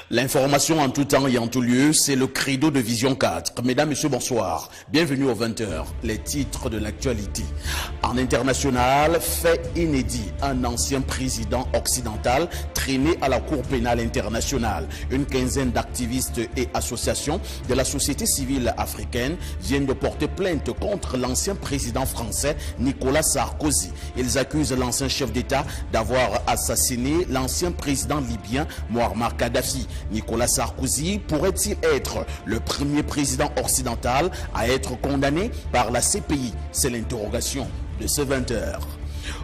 L'information en tout temps et en tout lieu, c'est le credo de Vision 4. Mesdames, Messieurs, bonsoir. Bienvenue aux 20h. Les titres de l'actualité. En international, fait inédit. Un ancien président occidental traîné à la Cour pénale internationale. Une quinzaine d'activistes et associations de la société civile africaine viennent de porter plainte contre l'ancien président français Nicolas Sarkozy. Ils accusent l'ancien chef d'État d'avoir assassiné l'ancien président libyen Muammar Kadhafi. Nicolas Sarkozy pourrait-il être le premier président occidental à être condamné par la CPI? C'est l'interrogation de ce 20h.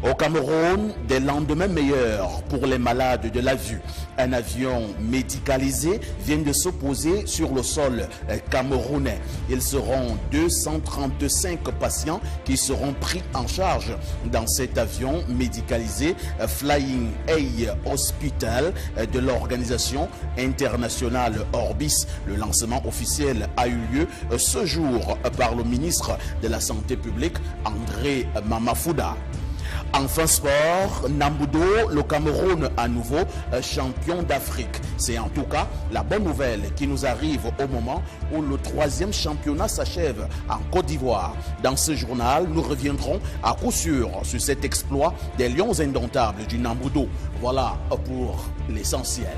Au Cameroun, des lendemains meilleurs pour les malades de la vue. Un avion médicalisé vient de se poser sur le sol camerounais. Ils seront 235 patients qui seront pris en charge dans cet avion médicalisé Flying Eye Hospital de l'organisation internationale Orbis. Le lancement officiel a eu lieu ce jour par le ministre de la Santé publique, André Mamafouda. Enfin sport, Nambudo, le Cameroun à nouveau champion d'Afrique. C'est en tout cas la bonne nouvelle qui nous arrive au moment où le 3e championnat s'achève en Côte d'Ivoire. Dans ce journal, nous reviendrons à coup sûr sur cet exploit des Lions indomptables du Nambudo. Voilà pour l'essentiel.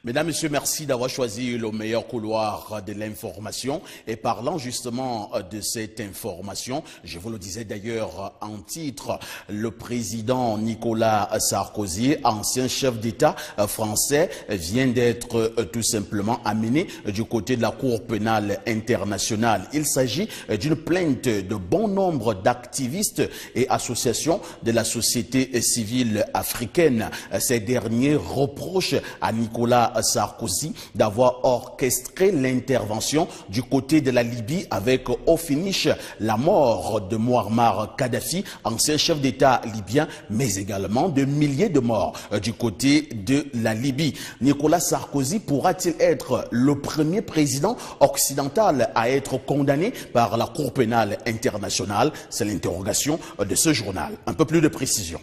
Mesdames, Messieurs, merci d'avoir choisi le meilleur couloir de l'information. Et parlant justement de cette information, je vous le disais d'ailleurs en titre, le président Nicolas Sarkozy, ancien chef d'État français, vient d'être tout simplement amené du côté de la Cour pénale internationale. Il s'agit d'une plainte de bon nombre d'activistes et associations de la société civile africaine. Ces derniers reprochent à Nicolas Sarkozy d'avoir orchestré l'intervention du côté de la Libye avec au finish la mort de Muammar Kadhafi, ancien chef d'État libyen, mais également de milliers de morts du côté de la Libye. Nicolas Sarkozy pourra-t-il être le premier président occidental à être condamné par la Cour pénale internationale? C'est l'interrogation de ce journal. Un peu plus de précision.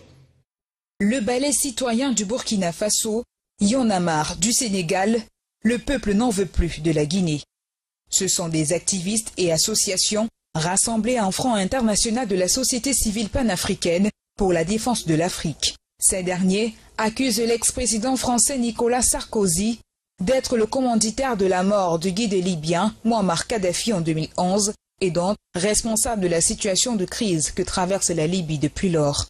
Le ballet citoyen du Burkina Faso, Y en a marre du Sénégal, le peuple n'en veut plus de la Guinée. Ce sont des activistes et associations rassemblés en Front international de la société civile panafricaine pour la défense de l'Afrique. Ces derniers accusent l'ex-président français Nicolas Sarkozy d'être le commanditaire de la mort du guide libyen Muammar Kadhafi en 2011 et donc responsable de la situation de crise que traverse la Libye depuis lors.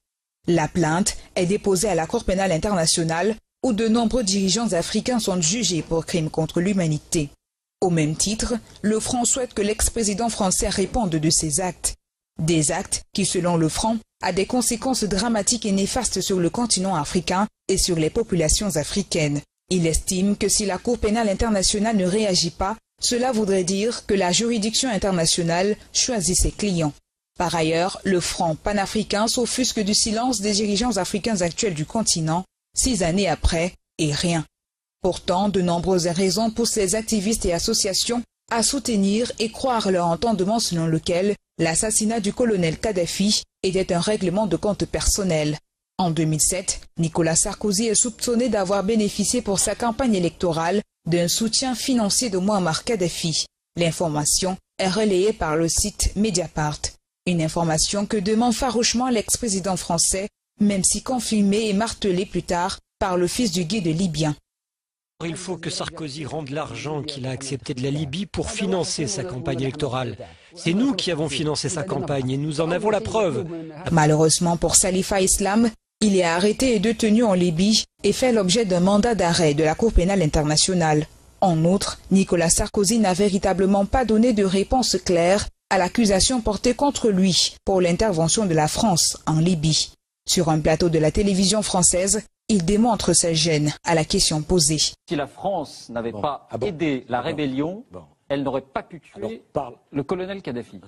La plainte est déposée à la Cour pénale internationale où de nombreux dirigeants africains sont jugés pour crimes contre l'humanité. Au même titre, le Front souhaite que l'ex-président français réponde de ses actes. Des actes qui, selon le Front, a des conséquences dramatiques et néfastes sur le continent africain et sur les populations africaines. Il estime que si la Cour pénale internationale ne réagit pas, cela voudrait dire que la juridiction internationale choisit ses clients. Par ailleurs, le Front panafricain s'offusque du silence des dirigeants africains actuels du continent, 6 années après, et rien. Pourtant, de nombreuses raisons poussent ces activistes et associations à soutenir et croire leur entendement selon lequel l'assassinat du colonel Kadhafi était un règlement de compte personnel. En 2007, Nicolas Sarkozy est soupçonné d'avoir bénéficié pour sa campagne électorale d'un soutien financier de Muammar Kadhafi. L'information est relayée par le site Mediapart. Une information que demande farouchement l'ex-président français, même si confirmé et martelé plus tard par le fils du guide libyen. Il faut que Sarkozy rende l'argent qu'il a accepté de la Libye pour financer sa campagne électorale. C'est nous qui avons financé sa campagne et nous en avons la preuve. Malheureusement pour Salifa Islam, il est arrêté et détenu en Libye et fait l'objet d'un mandat d'arrêt de la Cour pénale internationale. En outre, Nicolas Sarkozy n'a véritablement pas donné de réponse claire à l'accusation portée contre lui pour l'intervention de la France en Libye. Sur un plateau de la télévision française, il démontre sa gêne à la question posée. Si la France n'avait pas aidé la rébellion, elle n'aurait pas pu tuer le colonel Kadhafi.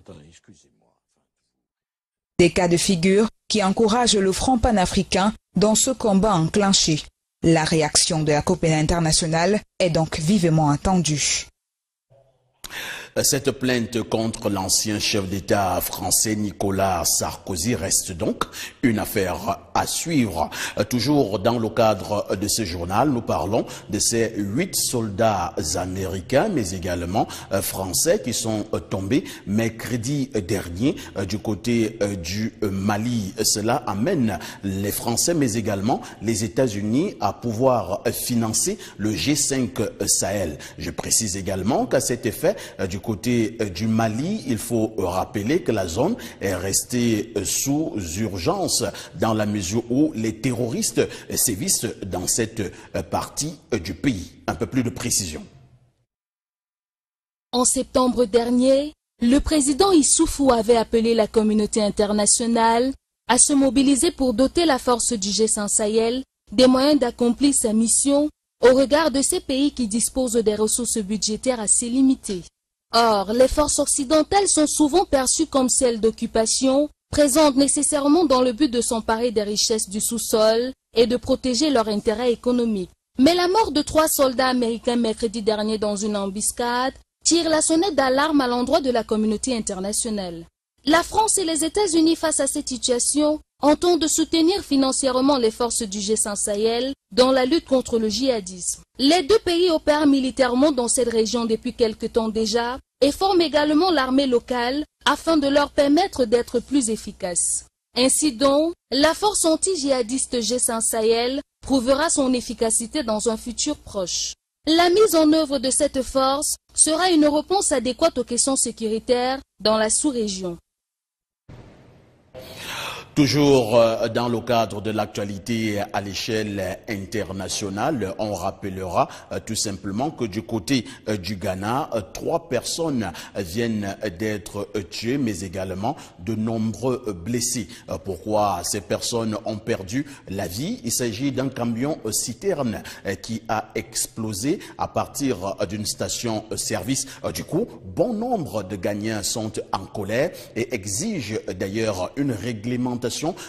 Des cas de figure qui encouragent le Front panafricain dans ce combat enclenché. La réaction de la Cour pénale internationale est donc vivement attendue. Cette plainte contre l'ancien chef d'État français Nicolas Sarkozy reste donc une affaire à suivre. Toujours dans le cadre de ce journal, nous parlons de ces 8 soldats américains, mais également français qui sont tombés mercredi dernier du côté du Mali. Cela amène les Français, mais également les États-Unis à pouvoir financer le G5 Sahel. Je précise également qu'à cet effet, du côté du Mali, il faut rappeler que la zone est restée sous urgence dans la mesure où les terroristes sévissent dans cette partie du pays. Un peu plus de précision. En septembre dernier, le président Issoufou avait appelé la communauté internationale à se mobiliser pour doter la force du G5 Sahel des moyens d'accomplir sa mission au regard de ces pays qui disposent des ressources budgétaires assez limitées. Or, les forces occidentales sont souvent perçues comme celles d'occupation, présentes nécessairement dans le but de s'emparer des richesses du sous-sol et de protéger leurs intérêts économiques. Mais la mort de 3 soldats américains mercredi dernier dans une embuscade tire la sonnette d'alarme à l'endroit de la communauté internationale. La France et les États-Unis face à cette situation entendent soutenir financièrement les forces du G5 Sahel dans la lutte contre le djihadisme. Les 2 pays opèrent militairement dans cette région depuis quelque temps déjà et forment également l'armée locale afin de leur permettre d'être plus efficaces. Ainsi donc, la force anti-djihadiste G5 Sahel prouvera son efficacité dans un futur proche. La mise en œuvre de cette force sera une réponse adéquate aux questions sécuritaires dans la sous-région. Toujours dans le cadre de l'actualité à l'échelle internationale, on rappellera tout simplement que du côté du Ghana, 3 personnes viennent d'être tuées, mais également de nombreux blessés. Pourquoi ces personnes ont perdu la vie? Il s'agit d'un camion citerne qui a explosé à partir d'une station-service. Du coup, bon nombre de Ghanéens sont en colère et exigent d'ailleurs une réglementation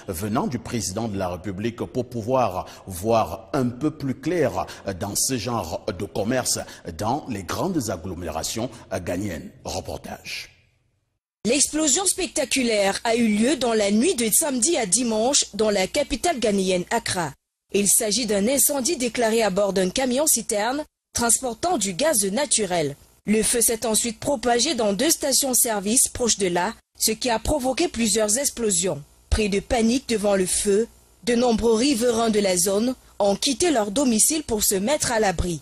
venant du président de la République pour pouvoir voir un peu plus clair dans ce genre de commerce dans les grandes agglomérations ghanéennes. Reportage. L'explosion spectaculaire a eu lieu dans la nuit de samedi à dimanche dans la capitale ghanéenne Accra. Il s'agit d'un incendie déclaré à bord d'un camion-citerne transportant du gaz naturel. Le feu s'est ensuite propagé dans 2 stations-service proches de là, ce qui a provoqué plusieurs explosions. Pris de panique devant le feu, de nombreux riverains de la zone ont quitté leur domicile pour se mettre à l'abri.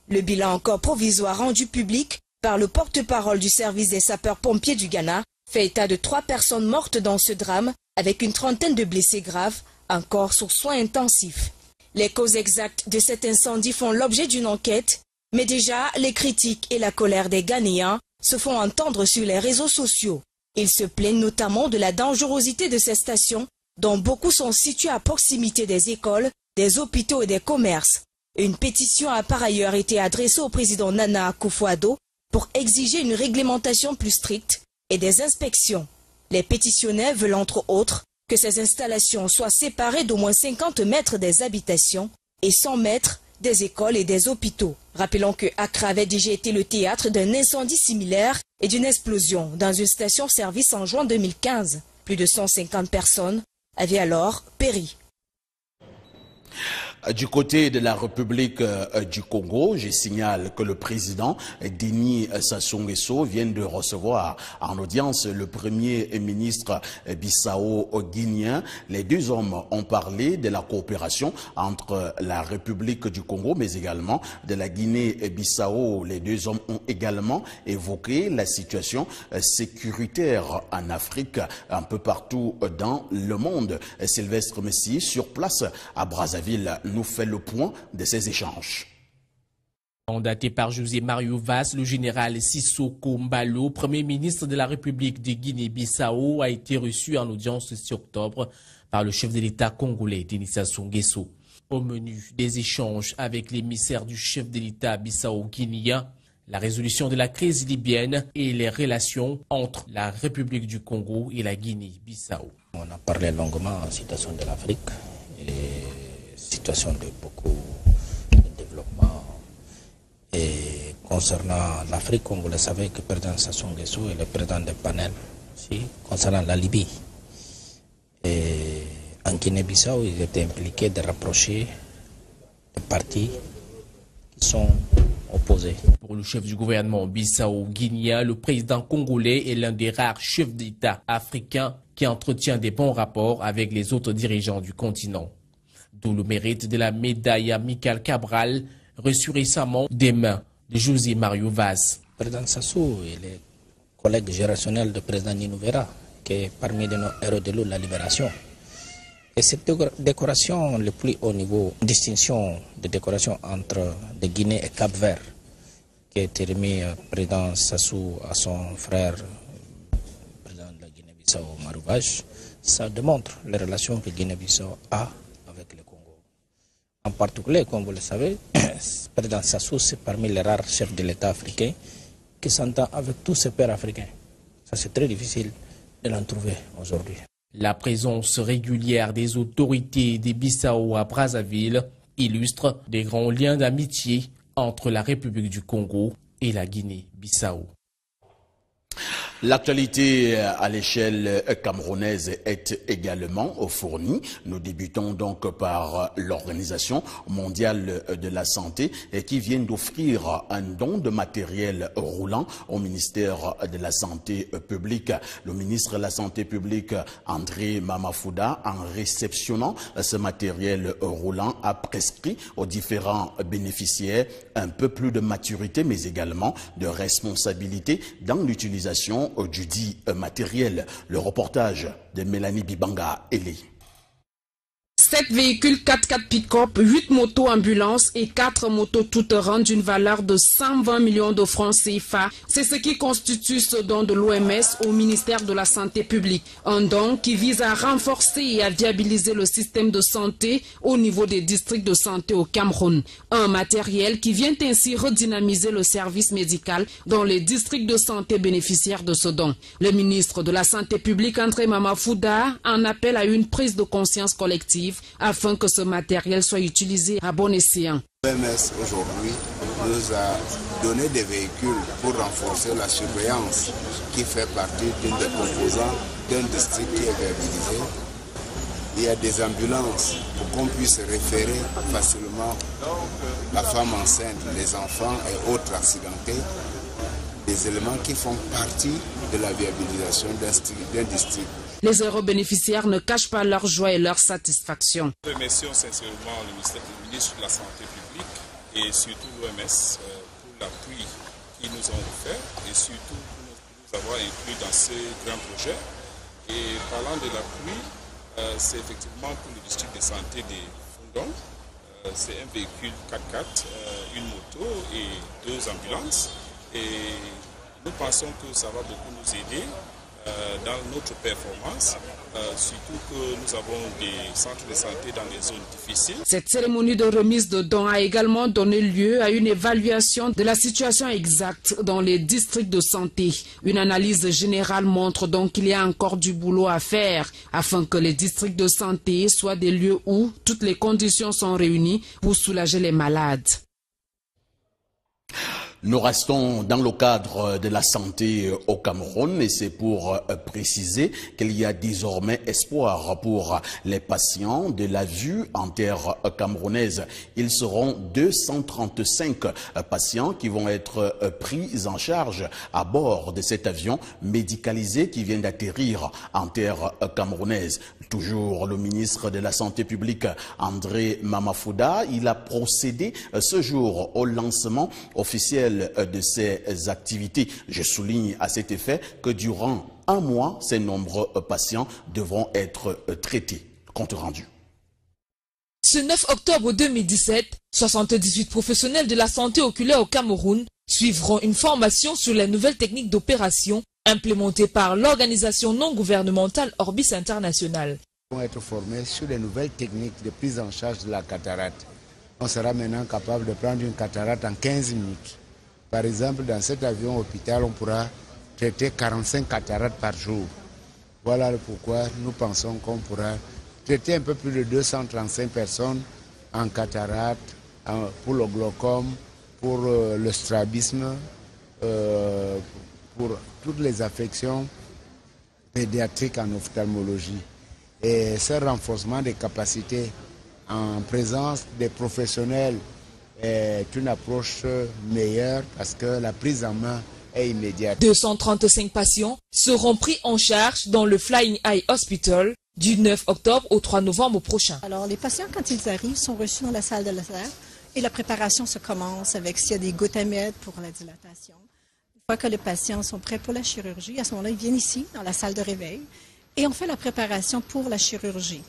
Le bilan encore provisoire rendu public par le porte-parole du service des sapeurs-pompiers du Ghana fait état de 3 personnes mortes dans ce drame avec une trentaine de blessés graves encore sous soins intensifs. Les causes exactes de cet incendie font l'objet d'une enquête, mais déjà les critiques et la colère des Ghanéens se font entendre sur les réseaux sociaux. Ils se plaignent notamment de la dangerosité de ces stations, dont beaucoup sont situées à proximité des écoles, des hôpitaux et des commerces. Une pétition a par ailleurs été adressée au président Nana Akufo-Addo pour exiger une réglementation plus stricte et des inspections. Les pétitionnaires veulent entre autres que ces installations soient séparées d'au moins 50 mètres des habitations et 100 mètres des écoles et des hôpitaux. Rappelons que Accra avait déjà été le théâtre d'un incendie similaire et d'une explosion dans une station-service en juin 2015. Plus de 150 personnes avaient alors péri. Du côté de la République du Congo, je signale que le président Denis Sassou Nguesso vient de recevoir en audience le premier ministre bissau-guinéen. Les 2 hommes ont parlé de la coopération entre la République du Congo, mais également de la Guinée-Bissau. Les 2 hommes ont également évoqué la situation sécuritaire en Afrique, un peu partout dans le monde. Sylvestre Messi, sur place à Brazzaville, nous fait le point de ces échanges. Mandaté par José Mario Vaz, le général Sissoko Mbalo, Premier ministre de la République de Guinée-Bissau, a été reçu en audience ce 6 octobre par le chef de l'État congolais, Denis Sassou Nguesso. Au menu des échanges avec l'émissaire du chef de l'État bissau-guinéen, la résolution de la crise libyenne et les relations entre la République du Congo et la Guinée-Bissau. On a parlé longuement de la situation de l'Afrique et situation de beaucoup concernant l'Afrique, comme vous le savez, que le président Sassou Nguesso est le président du panel aussi, concernant la Libye. Et en Guinée-Bissau, ils étaient impliqués de rapprocher des partis qui sont opposés. Pour le chef du gouvernement bissau-guinéen, le président congolais est l'un des rares chefs d'État africains qui entretient des bons rapports avec les autres dirigeants du continent. D'où le mérite de la médaille Amical Cabral, reçue récemment des mains de José Mario Vaz. Le président Sassou est le collègue générationnel du président Nino Vera, qui est parmi nos héros de l'eau de la libération. Et cette décoration, le plus haut niveau, distinction de décoration entre de Guinée et Cap-Vert, qui a été remis président Sassou à son frère, président de la Guinée-Bissau, Marouvaj, ça démontre les relations que Guinée-Bissau a avec le Congo. En particulier, comme vous le savez, le président Sassou, c'est parmi les rares chefs de l'État africain qui s'entend avec tous ses pairs africains. Ça, c'est très difficile de l'en trouver aujourd'hui. La présence régulière des autorités des Bissau à Brazzaville illustre des grands liens d'amitié entre la République du Congo et la Guinée-Bissau. L'actualité à l'échelle camerounaise est également fournie. Nous débutons donc par l'Organisation mondiale de la santé qui vient d'offrir un don de matériel roulant au ministère de la Santé publique. Le ministre de la Santé publique, André Mamafouda, en réceptionnant ce matériel roulant, a prescrit aux différents bénéficiaires un peu plus de maturité, mais également de responsabilité dans l'utilisation du dit matériel. Le reportage de Mélanie Bibanga-Eli. 7 véhicules 4x4 pick-up, 8 motos ambulances et 4 motos tout-terrain d'une valeur de 120 millions de francs CFA. C'est ce qui constitue ce don de l'OMS au ministère de la Santé publique. Un don qui vise à renforcer et à viabiliser le système de santé au niveau des districts de santé au Cameroun. Un matériel qui vient ainsi redynamiser le service médical dans les districts de santé bénéficiaires de ce don. Le ministre de la Santé publique, André Mamafouda, en appelle à une prise de conscience collective afin que ce matériel soit utilisé à bon escient. L'OMS aujourd'hui nous a donné des véhicules pour renforcer la surveillance qui fait partie d'une des composantes d'un district qui est viabilisé. Il y a des ambulances pour qu'on puisse référer facilement la femme enceinte, les enfants et autres accidentés. Des éléments qui font partie de la viabilisation d'un district. Les heureux bénéficiaires ne cachent pas leur joie et leur satisfaction. Nous remercions sincèrement le ministre de la Santé publique et surtout l'OMS pour l'appui qu'ils nous ont offert et surtout pour nous avoir inclus dans ce grand projet. Et parlant de l'appui, c'est effectivement pour le district de santé des Fondons. C'est un véhicule 4x4, une moto et 2 ambulances. Et nous pensons que ça va beaucoup nous aider dans notre performance, surtout que nous avons des centres de santé dans des zones difficiles. Cette cérémonie de remise de dons a également donné lieu à une évaluation de la situation exacte dans les districts de santé. Une analyse générale montre donc qu'il y a encore du boulot à faire afin que les districts de santé soient des lieux où toutes les conditions sont réunies pour soulager les malades. Nous restons dans le cadre de la santé au Cameroun et c'est pour préciser qu'il y a désormais espoir pour les patients de la vue en terre camerounaise. Ils seront 235 patients qui vont être pris en charge à bord de cet avion médicalisé qui vient d'atterrir en terre camerounaise. Toujours le ministre de la Santé publique, André Mamafouda, il a procédé ce jour au lancement officiel de ces activités. Je souligne à cet effet que durant un mois, ces nombreux patients devront être traités. Compte rendu. Ce 9 octobre 2017, 78 professionnels de la santé oculaire au Cameroun suivront une formation sur les nouvelles techniques d'opération implémentées par l'organisation non gouvernementale Orbis International. Ils vont être formés sur les nouvelles techniques de prise en charge de la cataracte. On sera maintenant capable de prendre une cataracte en 15 minutes. Par exemple, dans cet avion hôpital, on pourra traiter 45 cataractes par jour. Voilà pourquoi nous pensons qu'on pourra traiter un peu plus de 235 personnes en cataracte, pour le glaucome, pour le strabisme, pour toutes les affections pédiatriques en ophtalmologie. Et ce renforcement des capacités en présence des professionnels est une approche meilleure parce que la prise en main est immédiate. 235 patients seront pris en charge dans le Flying Eye Hospital du 9 octobre au 3 novembre prochain. Alors les patients, quand ils arrivent, sont reçus dans la salle de laser et la préparation se commence avec s'il y a des gouttes pour la dilatation. Une fois que les patients sont prêts pour la chirurgie, à ce moment-là, ils viennent ici, dans la salle de réveil, et on fait la préparation pour la chirurgie.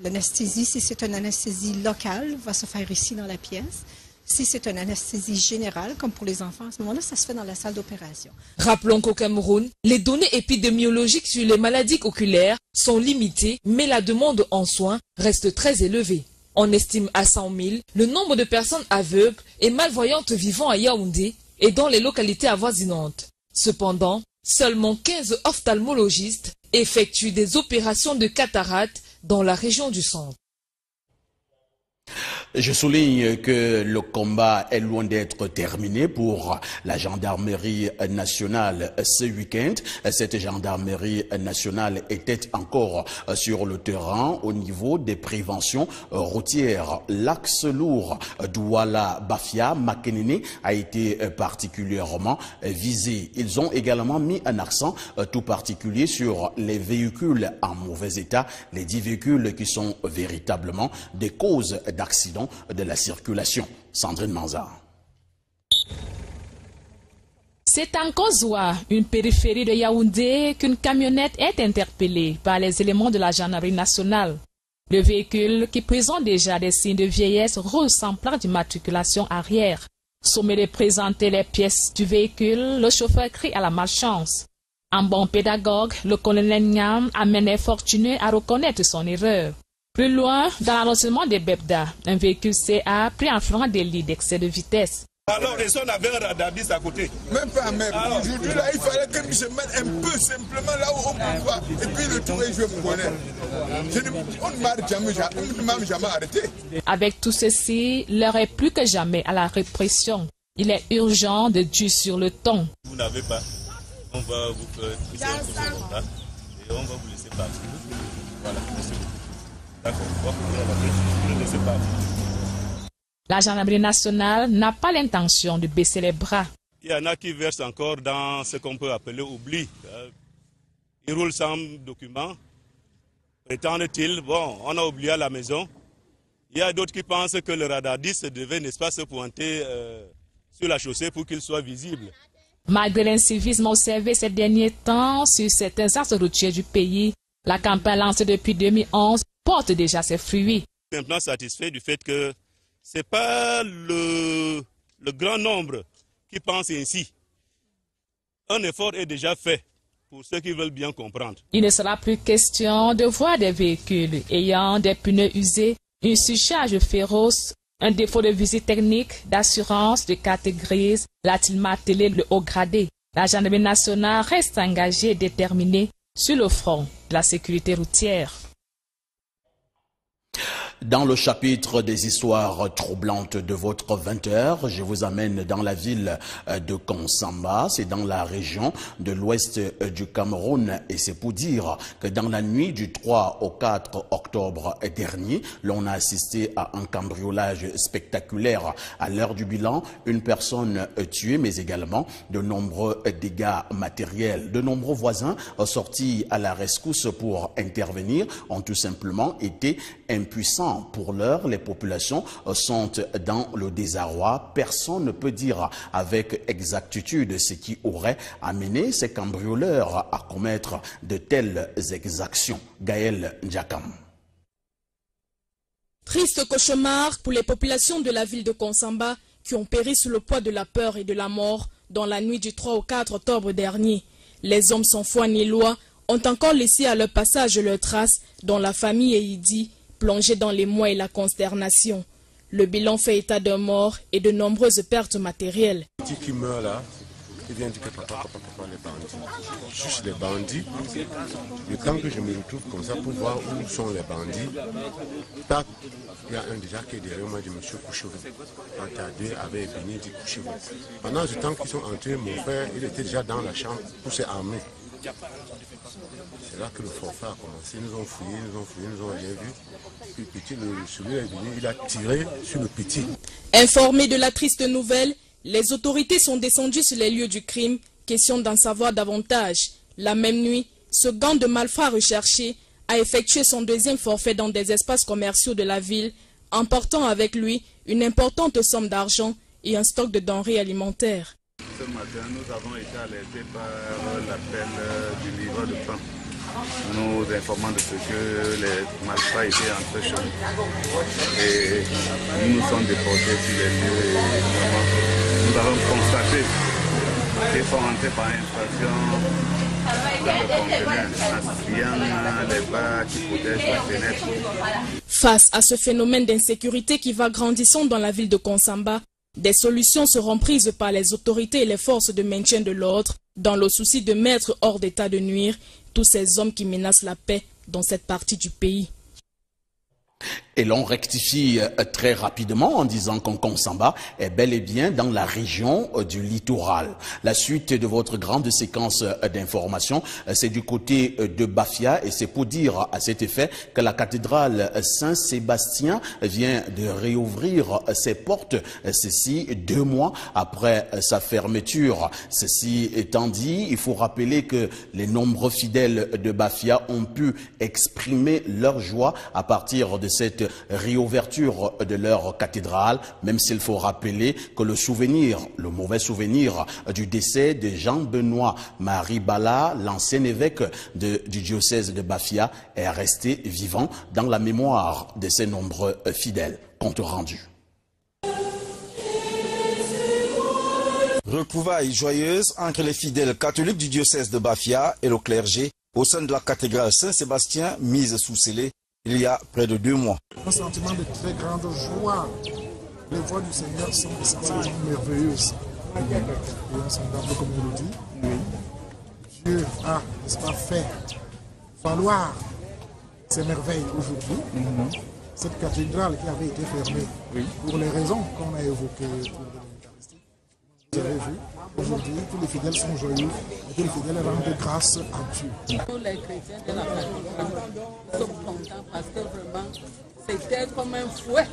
L'anesthésie, si c'est une anesthésie locale, va se faire ici dans la pièce. Si c'est une anesthésie générale, comme pour les enfants, à ce moment-là, ça se fait dans la salle d'opération. Rappelons qu'au Cameroun, les données épidémiologiques sur les maladies oculaires sont limitées, mais la demande en soins reste très élevée. On estime à 100 000 le nombre de personnes aveugles et malvoyantes vivant à Yaoundé et dans les localités avoisinantes. Cependant, seulement 15 ophtalmologistes effectuent des opérations de cataracte dans la région du centre. Je souligne que le combat est loin d'être terminé pour la gendarmerie nationale ce week-end. Cette gendarmerie nationale était encore sur le terrain au niveau des préventions routières. L'axe lourd Douala-Bafia-Makenene a été particulièrement visé. Ils ont également mis un accent tout particulier sur les véhicules en mauvais état, les 10 véhicules qui sont véritablement des causes d'accidents de la circulation. Sandrine Manza. C'est en Kozwa, une périphérie de Yaoundé, qu'une camionnette est interpellée par les éléments de la gendarmerie nationale. Le véhicule, qui présente déjà des signes de vieillesse, roule sans plaque d'immatriculation arrière. Sommé de présenter les pièces du véhicule, le chauffeur crie à la malchance. En bon pédagogue, le colonel Niam amène les fortunés à reconnaître son erreur. Plus loin, dans l'arrondissement des Bebda, un véhicule CA pris en flagrant délit d'excès de vitesse. Alors, les gens avaient un radarbis à côté. Même pas, même. Aujourd'hui, là, il fallait que je mette un peu simplement là où on peut voir. Et puis le tour, je me connais. On ne m'a jamais arrêté. Avec tout ceci, l'heure est plus que jamais à la répression. Il est urgent de tuer sur le ton. Vous n'avez pas. On va vous faire trisser un peu de retard et on va vous laisser partir. Voilà, merci beaucoup. La gendarmerie nationale n'a pas l'intention de baisser les bras. Il y en a qui versent encore dans ce qu'on peut appeler oubli. Ils roulent sans documents. Prétendent-ils, bon, on a oublié à la maison. Il y a d'autres qui pensent que le radardis devait, n'est-ce pas, se pointer sur la chaussée pour qu'il soit visible. Malgré l'incivisme observé ces derniers temps sur certains axes routiers du pays, la campagne lancée depuis 2011 porte déjà ses fruits. Maintenant satisfait du fait que ce n'est pas le grand nombre qui pense ainsi. Un effort est déjà fait pour ceux qui veulent bien comprendre. Il ne sera plus question de voir des véhicules ayant des pneus usés, une surcharge féroce, un défaut de visite technique, d'assurance, de carte grise, l'a-t-il martelé le haut gradé. La gendarmerie nationale reste engagée et déterminée sur le front de la sécurité routière. Dans le chapitre des histoires troublantes de votre 20h, je vous amène dans la ville de Konsamba, c'est dans la région de l'ouest du Cameroun, et c'est pour dire que dans la nuit du 3 au 4 octobre dernier, l'on a assisté à un cambriolage spectaculaire. À l'heure du bilan, une personne tuée, mais également de nombreux dégâts matériels. De nombreux voisins sortis à la rescousse pour intervenir ont tout simplement été impuissants. Pour l'heure, les populations sont dans le désarroi. Personne ne peut dire avec exactitude ce qui aurait amené ces cambrioleurs à commettre de telles exactions. Gaël Ndiakam. Triste cauchemar pour les populations de la ville de Konsamba qui ont péri sous le poids de la peur et de la mort dans la nuit du 3 au 4 octobre dernier. Les hommes sans foi ni loi ont encore laissé à leur passage leurs traces dans la famille Eidi, plongé dans l'émoi et la consternation. Le bilan fait état d'un mort et de nombreuses pertes matérielles. Qui meurt là, Il vient dire que papa, les bandits. Juste les bandits. Le temps que je me retrouve comme ça pour voir où sont les bandits, tac, il y a un déjà qui est derrière moi, je me suis couché. Quand il y a deux avait venu dire couchez-vous. Pendant ce temps qu'ils sont entrés, mon frère, il était déjà dans la chambre pour s'armer. C'est là que le forfait a commencé. Ils nous ont fouillé, nous ont rien vu. Puis le petit, celui-là est venu, il a tiré sur le petit. Informés de la triste nouvelle, les autorités sont descendues sur les lieux du crime, question d'en savoir davantage. La même nuit, ce gang de malfrats recherchés a effectué son deuxième forfait dans des espaces commerciaux de la ville, emportant avec lui une importante somme d'argent et un stock de denrées alimentaires. Ce matin, nous avons été alertés par l'appel du livreur de pain, nous informant de ce que les malfrats étaient entrés chez nous. Et nous nous sommes déportés sur les lieux et nous avons constaté qu'ils sont entrés par infraction dans le conteneur, en fuyant les barres qui protègent la fenêtre. Face à ce phénomène d'insécurité qui va grandissant dans la ville de Konsamba, des solutions seront prises par les autorités et les forces de maintien de l'ordre dans le souci de mettre hors d'état de nuire tous ces hommes qui menacent la paix dans cette partie du pays. Et l'on rectifie très rapidement en disant qu'un Konsamba est bel et bien dans la région du littoral. La suite de votre grande séquence d'informations, c'est du côté de Bafia et c'est pour dire à cet effet que la cathédrale Saint-Sébastien vient de réouvrir ses portes, ceci 2 mois après sa fermeture. Ceci étant dit, il faut rappeler que les nombreux fidèles de Bafia ont pu exprimer leur joie à partir de cette réouverture de leur cathédrale, même s'il faut rappeler que le mauvais souvenir du décès de Jean-Benoît Marie Bala, l'ancien évêque du diocèse de Bafia, est resté vivant dans la mémoire de ces nombreux fidèles. Compte rendu. Retrouvailles joyeuses entre les fidèles catholiques du diocèse de Bafia et le clergé au sein de la cathédrale Saint-Sébastien mise sous scellé il y a près de 2 mois. Un sentiment de très grande joie. Les voix du Seigneur sont essentiellement merveilleuses. Et insondables, comme on le dit. Oui. Dieu a, n'est-ce pas, fait valoir ces merveilles aujourd'hui. Cette cathédrale qui avait été fermée pour les raisons qu'on a évoquées pour l'Eucharistie. Vous avez vu, aujourd'hui, tous les fidèles sont joyeux et tous les fidèles rendent grâce à Dieu. Nous, les chrétiens de la cathédrale, nous sommes contents parce que vraiment, c'était comme un fouet.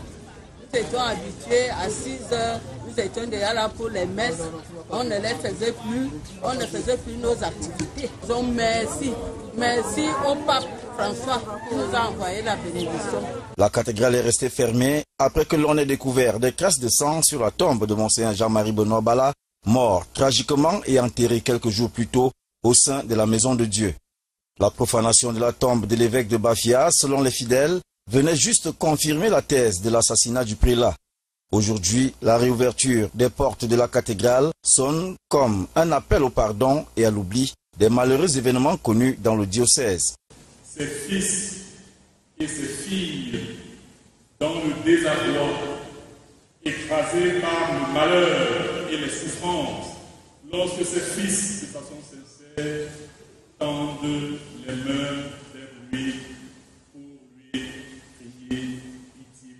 Nous étions habitués à 6 heures, nous étions déjà là pour les messes. On ne les faisait plus, on ne faisait plus nos activités. Donc merci au pape François qui nous a envoyé la bénédiction. La cathédrale est restée fermée après que l'on ait découvert des traces de sang sur la tombe de Monseigneur Jean-Marie Benoît Bala, mort tragiquement et enterré quelques jours plus tôt au sein de la maison de Dieu. La profanation de la tombe de l'évêque de Bafia, selon les fidèles, venait juste confirmer la thèse de l'assassinat du prélat. Aujourd'hui, la réouverture des portes de la cathédrale sonne comme un appel au pardon et à l'oubli des malheureux événements connus dans le diocèse. Ces fils et ces filles, dans le désarroi, écrasés par le malheur et les souffrances, lorsque ces fils, de façon sincère, tendent les mains vers lui pour lui crier pitié.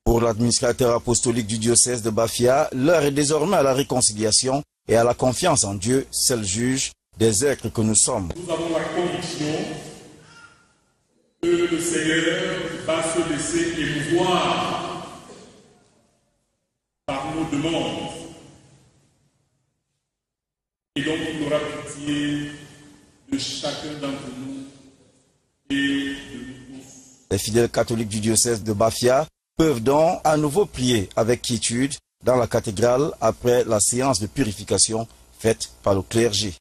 Pour l'administrateur apostolique du diocèse de Bafia, l'heure est désormais à la réconciliation et à la confiance en Dieu, seul juge des êtres que nous sommes. Nous avons la conviction que le Seigneur va se laisser émouvoir par nos demandes. Et donc il aura pitié de chacun d'entre nous et de nous tous. Les fidèles catholiques du diocèse de Bafia peuvent donc à nouveau prier avec quiétude dans la cathédrale après la séance de purification faite par le clergé.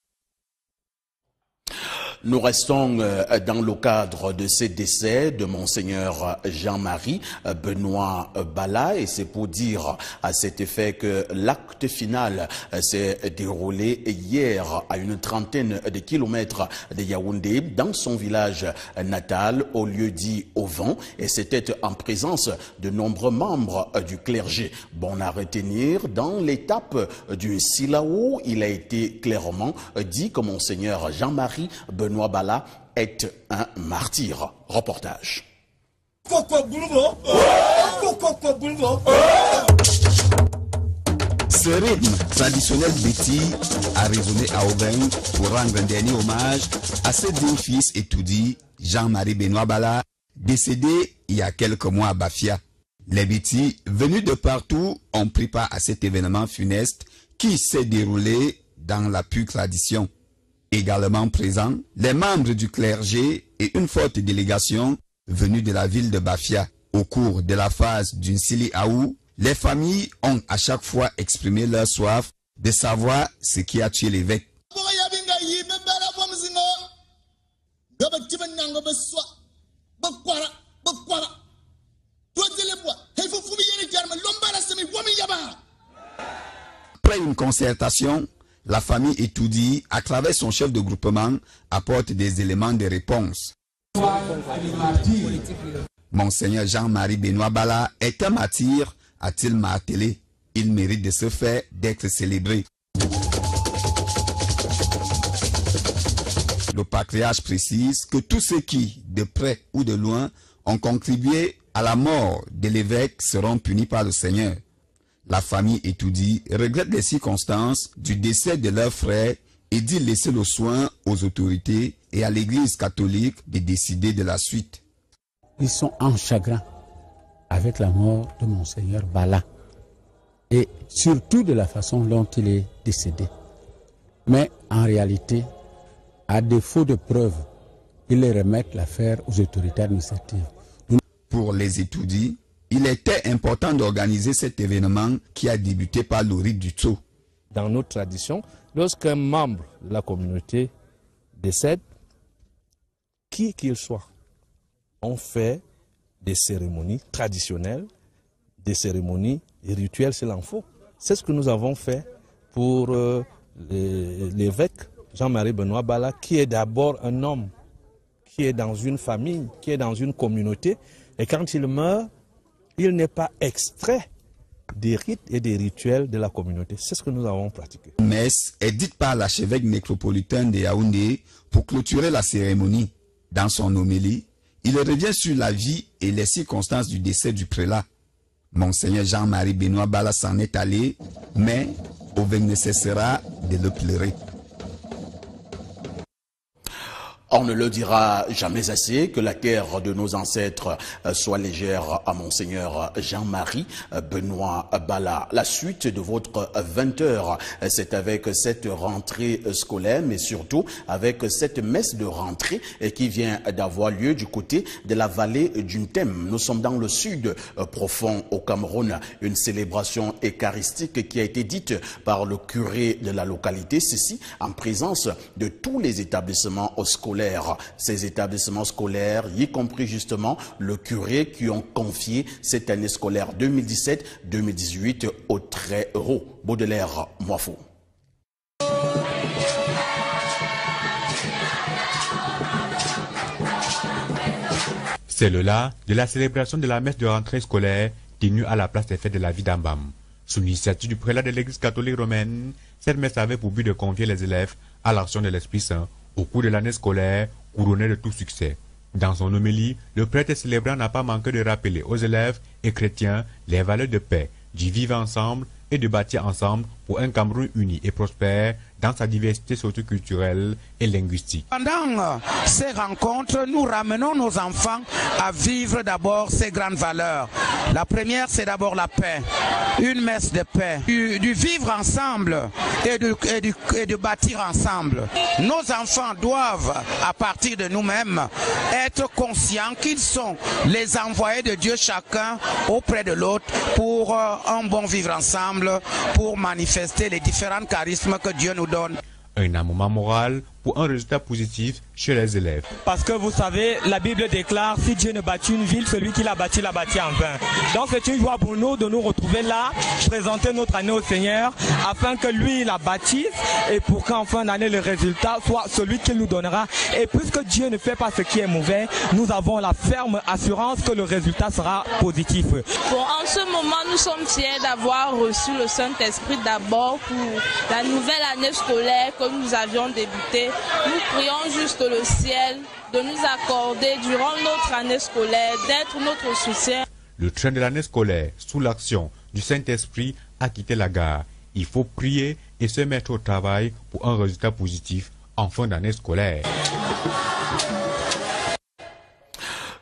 Nous restons dans le cadre de ces décès de Monseigneur Jean-Marie Benoît Bala, et c'est pour dire à cet effet que l'acte final s'est déroulé hier à une trentaine de kilomètres de Yaoundé, dans son village natal, au lieu dit Au Vent, et c'était en présence de nombreux membres du clergé. Bon à retenir, dans l'étape du Silao, il a été clairement dit que Monseigneur Jean-Marie Benoît Bala est un martyr. Reportage. Ce rythme traditionnel béti a résonné à Aubaine pour rendre un dernier hommage à ce digne fils étoudi, Jean-Marie Benoît Bala, décédé il y a quelques mois à Bafia. Les bétis venus de partout ont pris part à cet événement funeste qui s'est déroulé dans la pure tradition. Également présents, les membres du clergé et une forte délégation venue de la ville de Bafia. Au cours de la phase d'une Sili Aou, les familles ont à chaque fois exprimé leur soif de savoir ce qui a tué l'évêque. Après une concertation, la famille étoudie, à travers son chef de groupement, apporte des éléments de réponse. Monseigneur Jean-Marie Benoît Bala est un martyr, a-t-il martelé. Il mérite de ce fait d'être célébré. Le patriarche précise que tous ceux qui, de près ou de loin, ont contribué à la mort de l'évêque seront punis par le Seigneur. La famille étoudie regrette les circonstances du décès de leur frère et dit laisser le soin aux autorités et à l'Église catholique de décider de la suite. Ils sont en chagrin avec la mort de Monseigneur Bala et surtout de la façon dont il est décédé. Mais en réalité, à défaut de preuves, ils remettent l'affaire aux autorités administratives. Pour les étoudis, il était important d'organiser cet événement qui a débuté par le rite du Tso. Dans notre tradition, lorsqu'un membre de la communauté décède, qui qu'il soit, on fait des cérémonies traditionnelles, des cérémonies rituelles s'il en faut. C'est ce que nous avons fait pour l'évêque Jean-Marie Benoît Bala, qui est d'abord un homme, qui est dans une famille, qui est dans une communauté, et quand il meurt, il n'est pas extrait des rites et des rituels de la communauté. C'est ce que nous avons pratiqué. Une messe est dite par l'archevêque métropolitain de Yaoundé pour clôturer la cérémonie. Dans son homélie, il revient sur la vie et les circonstances du décès du prélat. Monseigneur Jean-Marie Benoît Bala s'en est allé, mais Aubaine ne cessera de le pleurer. On ne le dira jamais assez que la terre de nos ancêtres soit légère à Monseigneur Jean-Marie Benoît Bala. La suite de votre 20h, c'est avec cette rentrée scolaire, mais surtout avec cette messe de rentrée qui vient d'avoir lieu du côté de la vallée du Thème. Nous sommes dans le sud profond au Cameroun. Une célébration eucharistique qui a été dite par le curé de la localité, ceci en présence de tous les établissements scolaires. Ces établissements scolaires, y compris justement le curé, qui ont confié cette année scolaire 2017-2018 au très haut. Baudelaire Moifo. C'est le là de la célébration de la messe de rentrée scolaire tenue à la place des fêtes de la vie d'Ambam. Sous l'initiative du prélat de l'Église catholique romaine, cette messe avait pour but de convier les élèves à l'action de l'Esprit Saint au cours de l'année scolaire, couronnée de tout succès. Dans son homélie, le prêtre célébrant n'a pas manqué de rappeler aux élèves et chrétiens les valeurs de paix, d'y vivre ensemble et de bâtir ensemble pour un Cameroun uni et prospère dans sa diversité socio-culturelle et linguistique. Pendant ces rencontres, nous ramenons nos enfants à vivre d'abord ces grandes valeurs. La première, c'est d'abord la paix, une messe de paix, du vivre ensemble et de bâtir ensemble. Nos enfants doivent, à partir de nous-mêmes, être conscients qu'ils sont les envoyés de Dieu chacun auprès de l'autre pour un bon vivre ensemble, pour manifester les différents charismes que Dieu nous donne. Un moment moral pour un résultat positif chez les élèves. Parce que vous savez, la Bible déclare, si Dieu ne bâtit une ville, celui qui l'a bâti en vain. Donc c'est une joie pour nous de nous retrouver là, présenter notre année au Seigneur, afin que lui la bâtisse et pour qu'en fin d'année le résultat soit celui qu'il nous donnera. Et puisque Dieu ne fait pas ce qui est mauvais, nous avons la ferme assurance que le résultat sera positif. Bon, en ce moment, nous sommes fiers d'avoir reçu le Saint-Esprit d'abord pour la nouvelle année scolaire que nous avions débutée. Nous prions juste le ciel de nous accorder durant notre année scolaire, d'être notre soutien. Le train de l'année scolaire, sous l'action du Saint-Esprit, a quitté la gare. Il faut prier et se mettre au travail pour un résultat positif en fin d'année scolaire.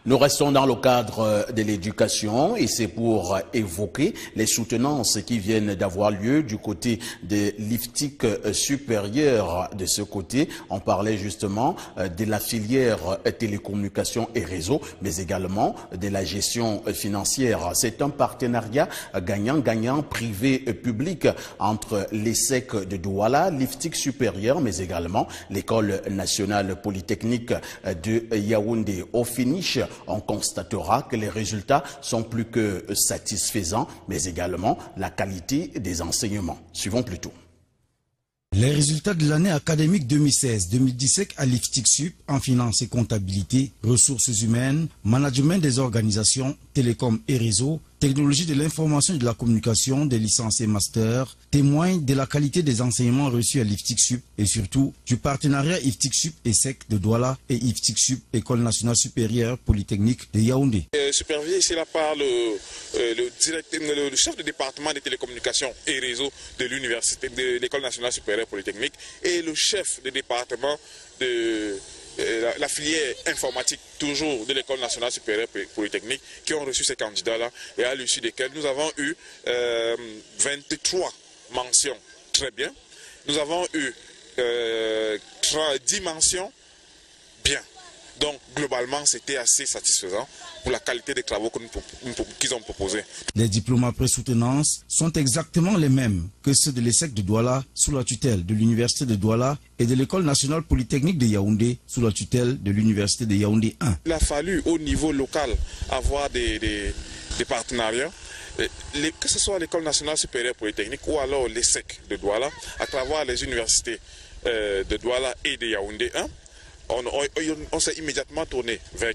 Nous restons dans le cadre de l'éducation et c'est pour évoquer les soutenances qui viennent d'avoir lieu du côté de l'IFTIC supérieur. De ce côté, on parlait justement de la filière télécommunications et réseaux, mais également de la gestion financière. C'est un partenariat gagnant-gagnant privé-public entre l'ESSEC de Douala, l'IFTIC supérieur, mais également l'École nationale polytechnique de Yaoundé. Au finish, on constatera que les résultats sont plus que satisfaisants, mais également la qualité des enseignements. Suivons plutôt. Les résultats de l'année académique 2016-2017 à l'IFTIC Sup en finance et comptabilité, ressources humaines, management des organisations, télécom et réseaux, technologie de l'information et de la communication, des licences et masters, témoignent de la qualité des enseignements reçus à l'IFTIC Sup et surtout du partenariat IFTIC Sup ESSEC de Douala et IFTIC Sup École nationale supérieure polytechnique de Yaoundé. Supervisé ici là par le chef de département des télécommunications et réseaux de l'université de l'École nationale supérieure polytechnique et le chef de département de la filière informatique toujours de l'École nationale supérieure polytechnique qui ont reçu ces candidats-là et à l'issue desquels nous avons eu 23 mentions très bien. Nous avons eu 10 mentions bien. Donc, globalement, c'était assez satisfaisant pour la qualité des travaux qu'ils ont proposés. Les diplômes après soutenance sont exactement les mêmes que ceux de l'ESSEC de Douala sous la tutelle de l'Université de Douala et de l'École nationale polytechnique de Yaoundé sous la tutelle de l'Université de Yaoundé 1. Il a fallu au niveau local avoir des partenariats. Que ce soit l'École nationale supérieure polytechnique ou alors l'ESSEC de Douala, à travers les universités de Douala et de Yaoundé 1, on s'est immédiatement tourné vers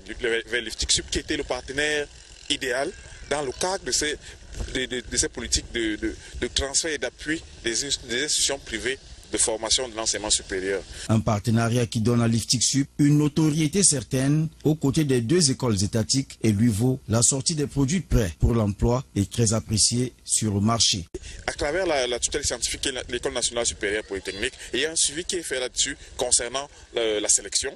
l'IFTIC Sup qui était le partenaire idéal dans le cadre de ces politiques de transfert et d'appui des institutions privées de formation de l'enseignement supérieur. Un partenariat qui donne à l'IFTIC Sup une notoriété certaine aux côtés des deux écoles étatiques et lui vaut la sortie des produits prêts pour l'emploi et très appréciés sur le marché. À travers la tutelle scientifique et l'École nationale supérieure polytechnique, il y a un suivi qui est fait là-dessus concernant la sélection.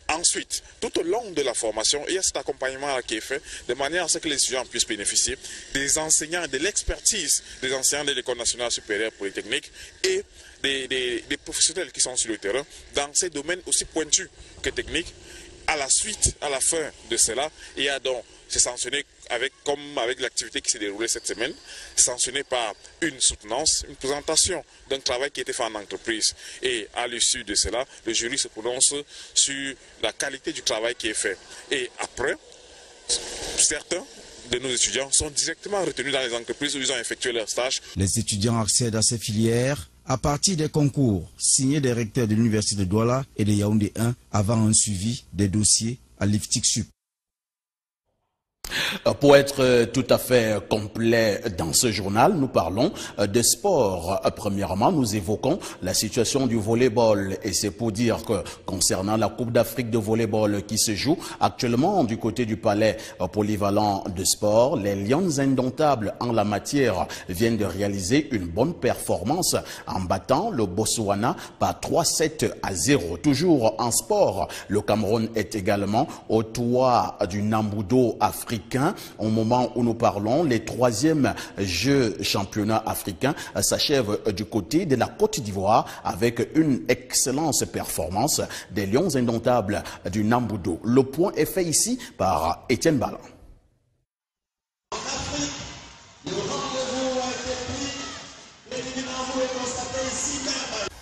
Ensuite, tout au long de la formation, il y a cet accompagnement qui est fait de manière à ce que les étudiants puissent bénéficier des enseignants, de l'expertise des enseignants de l'École nationale supérieure polytechnique et des professionnels qui sont sur le terrain dans ces domaines aussi pointus que techniques. À la suite, à la fin de cela, il y a donc, c'est sanctionné comme avec l'activité qui s'est déroulée cette semaine, sanctionné par une soutenance, une présentation d'un travail qui a été fait en entreprise. Et à l'issue de cela, le jury se prononce sur la qualité du travail qui est fait. Et après, certains de nos étudiants sont directement retenus dans les entreprises où ils ont effectué leur stage. Les étudiants accèdent à ces filières à partir des concours signés des recteurs de l'Université de Douala et de Yaoundé 1 avant un suivi des dossiers à l'IFTIC Sup. Pour être tout à fait complet dans ce journal, nous parlons de sport. Premièrement, nous évoquons la situation du volleyball et c'est pour dire que concernant la Coupe d'Afrique de volleyball qui se joue actuellement du côté du palais polyvalent de sport, les Lions indomptables en la matière viennent de réaliser une bonne performance en battant le Botswana par 3-7-0. Toujours en sport, le Cameroun est également au toit du Nambudo africain. Au moment où nous parlons, les 3e Jeux championnats africains s'achèvent du côté de la Côte d'Ivoire avec une excellente performance des Lions indomptables du Nambudo. Le point est fait ici par Étienne Ballan.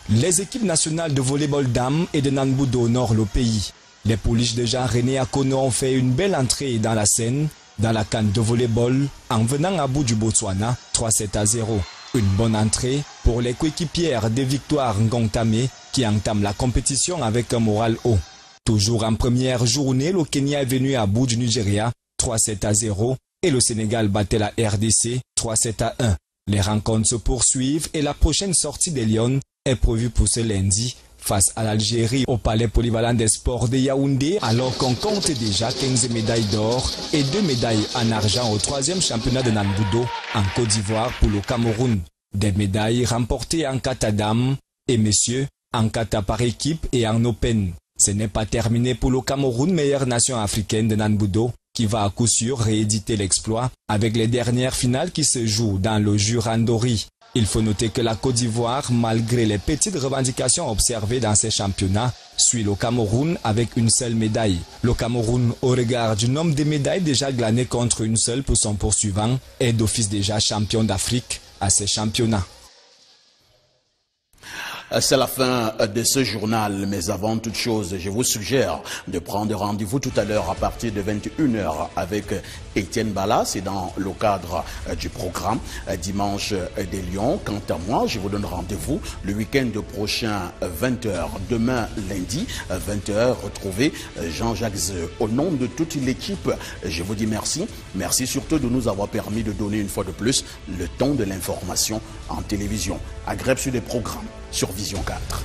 Les équipes nationales de volleyball dames et de Nanbudo honorent le pays. Les pouliches de Jean-René Akono ont fait une belle entrée dans la scène, dans la canne de volleyball, en venant à bout du Botswana, 3-7-0. Une bonne entrée pour les coéquipières de Victoire Ngongtame qui entament la compétition avec un moral haut. Toujours en première journée, le Kenya est venu à bout du Nigeria, 3-7-0, et le Sénégal battait la RDC, 3-7-1. Les rencontres se poursuivent et la prochaine sortie des Lions est prévue pour ce lundi face à l'Algérie au Palais Polyvalent des Sports de Yaoundé, alors qu'on compte déjà 15 médailles d'or et 2 médailles en argent au 3e championnat de Nanbudo en Côte d'Ivoire pour le Cameroun. Des médailles remportées en kata dames et messieurs, en kata par équipe et en open. Ce n'est pas terminé pour le Cameroun, meilleure nation africaine de Nanbudo, qui va à coup sûr rééditer l'exploit avec les dernières finales qui se jouent dans le Jurandori. Il faut noter que la Côte d'Ivoire, malgré les petites revendications observées dans ces championnats, suit le Cameroun avec une seule médaille. Le Cameroun, au regard du nombre de médailles déjà glanées contre une seule pour son poursuivant, est d'office déjà champion d'Afrique à ces championnats. C'est la fin de ce journal, mais avant toute chose, je vous suggère de prendre rendez-vous tout à l'heure à partir de 21h avec Étienne Bala. C'est dans le cadre du programme Dimanche des Lions. Quant à moi, je vous donne rendez-vous le week-end prochain 20h. Demain, lundi, 20h, retrouvez Jean-Jacques Zeu. Au nom de toute l'équipe, je vous dis merci. Merci surtout de nous avoir permis de donner une fois de plus le ton de l'information en télévision. Agréable sur les programmes sur Vision 4.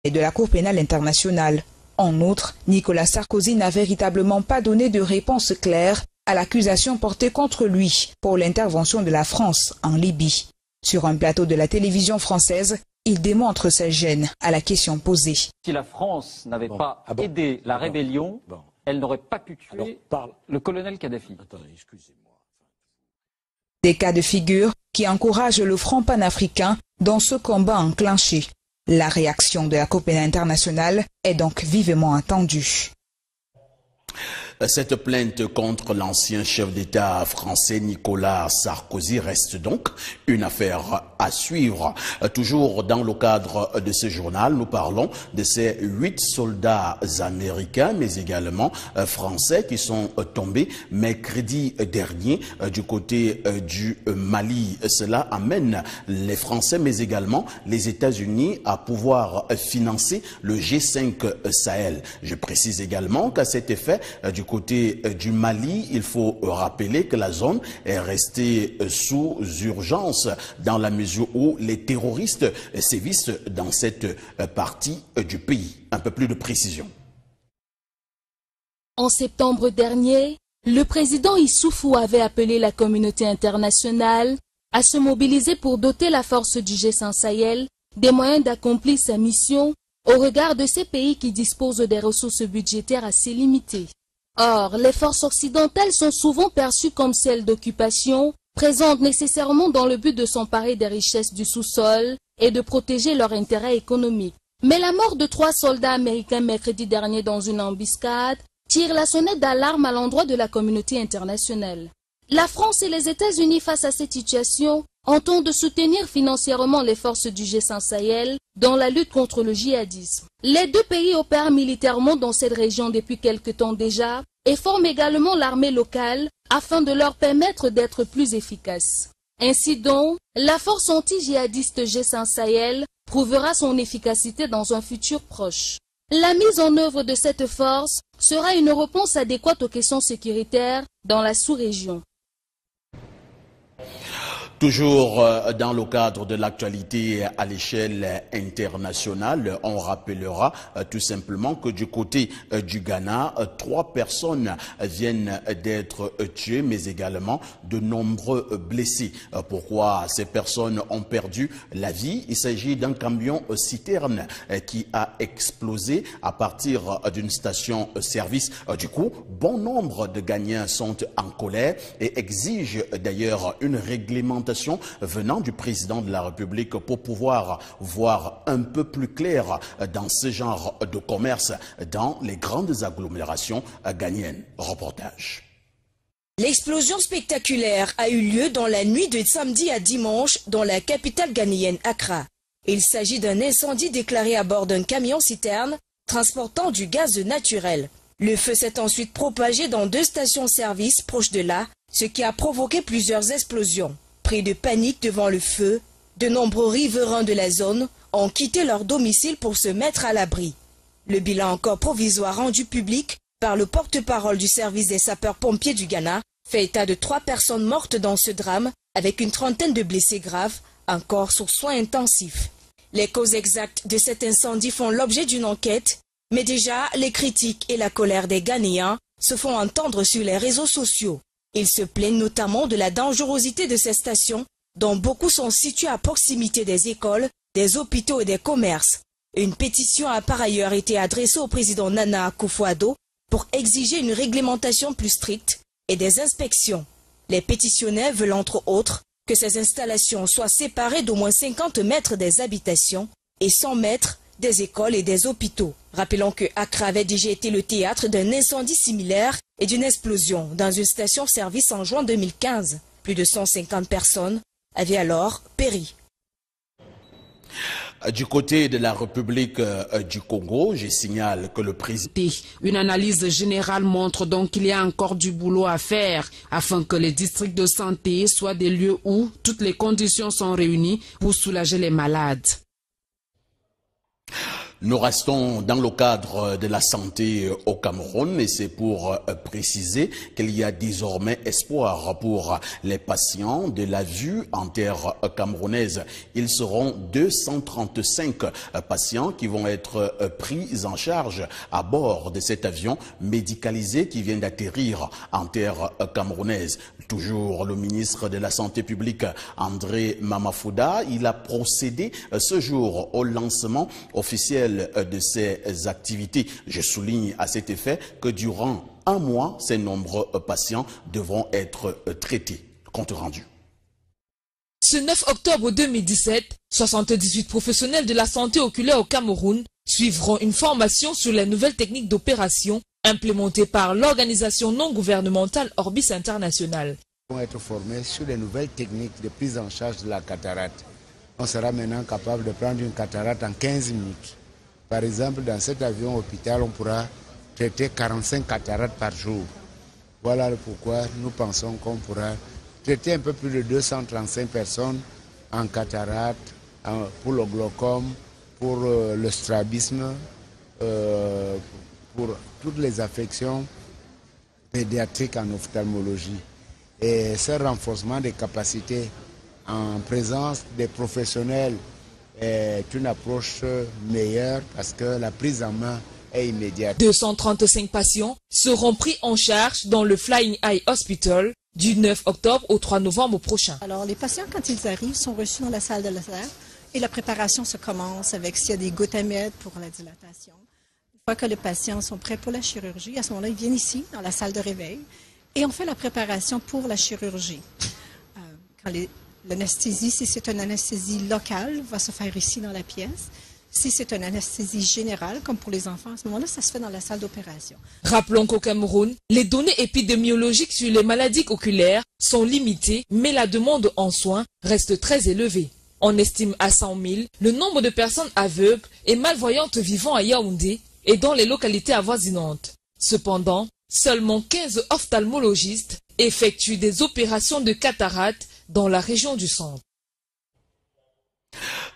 Et de la Cour pénale internationale. En outre, Nicolas Sarkozy n'a véritablement pas donné de réponse claire à l'accusation portée contre lui pour l'intervention de la France en Libye. Sur un plateau de la télévision française, il démontre sa gêne à la question posée. Si la France n'avait pas aidé la rébellion, elle n'aurait pas pu tuer le colonel Kadhafi. Des cas de figure qui encouragent le Front panafricain dans ce combat enclenché. La réaction de la Cour pénale internationale est donc vivement attendue. Cette plainte contre l'ancien chef d'État français Nicolas Sarkozy reste donc une affaire à suivre. Toujours dans le cadre de ce journal, nous parlons de ces 8 soldats américains, mais également français qui sont tombés mercredi dernier du côté du Mali. Cela amène les Français, mais également les États-Unis à pouvoir financer le G5 Sahel. Je précise également qu'à cet effet, du côté du Mali, il faut rappeler que la zone est restée sous urgence dans la mesure où les terroristes sévissent dans cette partie du pays. Un peu plus de précision. En septembre dernier, le président Issoufou avait appelé la communauté internationale à se mobiliser pour doter la force du G5 Sahel des moyens d'accomplir sa mission au regard de ces pays qui disposent des ressources budgétaires assez limitées. Or, les forces occidentales sont souvent perçues comme celles d'occupation, présentes nécessairement dans le but de s'emparer des richesses du sous-sol et de protéger leurs intérêts économiques. Mais la mort de 3 soldats américains mercredi dernier dans une embuscade tire la sonnette d'alarme à l'endroit de la communauté internationale. La France et les États-Unis face à cette situation entendent soutenir financièrement les forces du G5 Sahel dans la lutte contre le djihadisme. Les 2 pays opèrent militairement dans cette région depuis quelque temps déjà et forment également l'armée locale afin de leur permettre d'être plus efficaces. Ainsi donc, la force anti-djihadiste G5 Sahel prouvera son efficacité dans un futur proche. La mise en œuvre de cette force sera une réponse adéquate aux questions sécuritaires dans la sous-région. Toujours dans le cadre de l'actualité à l'échelle internationale, on rappellera tout simplement que du côté du Ghana, 3 personnes viennent d'être tuées, mais également de nombreux blessés. Pourquoi ces personnes ont perdu la vie? Il s'agit d'un camion citerne qui a explosé à partir d'une station-service. Du coup, bon nombre de Ghanéens sont en colère et exigent d'ailleurs une réglementation venant du président de la République pour pouvoir voir un peu plus clair dans ce genre de commerce dans les grandes agglomérations ghanéennes. Reportage. L'explosion spectaculaire a eu lieu dans la nuit de samedi à dimanche dans la capitale ghanéenne Accra. Il s'agit d'un incendie déclaré à bord d'un camion-citerne transportant du gaz naturel. Le feu s'est ensuite propagé dans 2 stations-service proches de là, ce qui a provoqué plusieurs explosions. Pris de panique devant le feu, de nombreux riverains de la zone ont quitté leur domicile pour se mettre à l'abri. Le bilan encore provisoire rendu public par le porte-parole du service des sapeurs-pompiers du Ghana fait état de 3 personnes mortes dans ce drame avec une trentaine de blessés graves, encore sous soins intensifs. Les causes exactes de cet incendie font l'objet d'une enquête, mais déjà les critiques et la colère des Ghanéens se font entendre sur les réseaux sociaux. Ils se plaignent notamment de la dangerosité de ces stations, dont beaucoup sont situées à proximité des écoles, des hôpitaux et des commerces. Une pétition a par ailleurs été adressée au président Nana Akufo-Addo pour exiger une réglementation plus stricte et des inspections. Les pétitionnaires veulent entre autres que ces installations soient séparées d'au moins 50 mètres des habitations et 100 mètres des écoles et des hôpitaux. Rappelons que Accra avait déjà été le théâtre d'un incendie similaire et d'une explosion dans une station-service en juin 2015. Plus de 150 personnes avaient alors péri. Du côté de la République du Congo, je signale que le président... Une analyse générale montre donc qu'il y a encore du boulot à faire afin que les districts de santé soient des lieux où toutes les conditions sont réunies pour soulager les malades. Nous restons dans le cadre de la santé au Cameroun et c'est pour préciser qu'il y a désormais espoir pour les patients de la vue en terre camerounaise. Ils seront 235 patients qui vont être pris en charge à bord de cet avion médicalisé qui vient d'atterrir en terre camerounaise. Toujours le ministre de la Santé publique, André Mamafouda, il a procédé ce jour au lancement officiel de ces activités. Je souligne à cet effet que durant un mois, ces nombreux patients devront être traités. Compte rendu. Ce 9 octobre 2017, 78 professionnels de la santé oculaire au Cameroun suivront une formation sur les nouvelles techniques d'opération implémentées par l'organisation non gouvernementale Orbis International. Ils vont être formés sur les nouvelles techniques de prise en charge de la cataracte. On sera maintenant capable de prendre une cataracte en 15 minutes. Par exemple, dans cet avion hôpital, on pourra traiter 45 cataractes par jour. Voilà pourquoi nous pensons qu'on pourra traiter un peu plus de 235 personnes en cataracte, pour le glaucome, pour le strabisme, pour toutes les affections pédiatriques en ophtalmologie. Et ce renforcement des capacités en présence des professionnels est une approche meilleure parce que la prise en main est immédiate. 235 patients seront pris en charge dans le Flying Eye Hospital du 9 octobre au 3 novembre prochain. Alors les patients quand ils arrivent sont reçus dans la salle de laser et la préparation se commence avec s'il y a des gouttes à mettre pour la dilatation. Une fois que les patients sont prêts pour la chirurgie, à ce moment-là ils viennent ici dans la salle de réveil et on fait la préparation pour la chirurgie. L'anesthésie, si c'est une anesthésie locale, va se faire ici dans la pièce. Si c'est une anesthésie générale, comme pour les enfants, à ce moment-là, ça se fait dans la salle d'opération. Rappelons qu'au Cameroun, les données épidémiologiques sur les maladies oculaires sont limitées, mais la demande en soins reste très élevée. On estime à 100 000 le nombre de personnes aveugles et malvoyantes vivant à Yaoundé et dans les localités avoisinantes. Cependant, seulement 15 ophtalmologistes effectuent des opérations de cataracte dans la région du centre.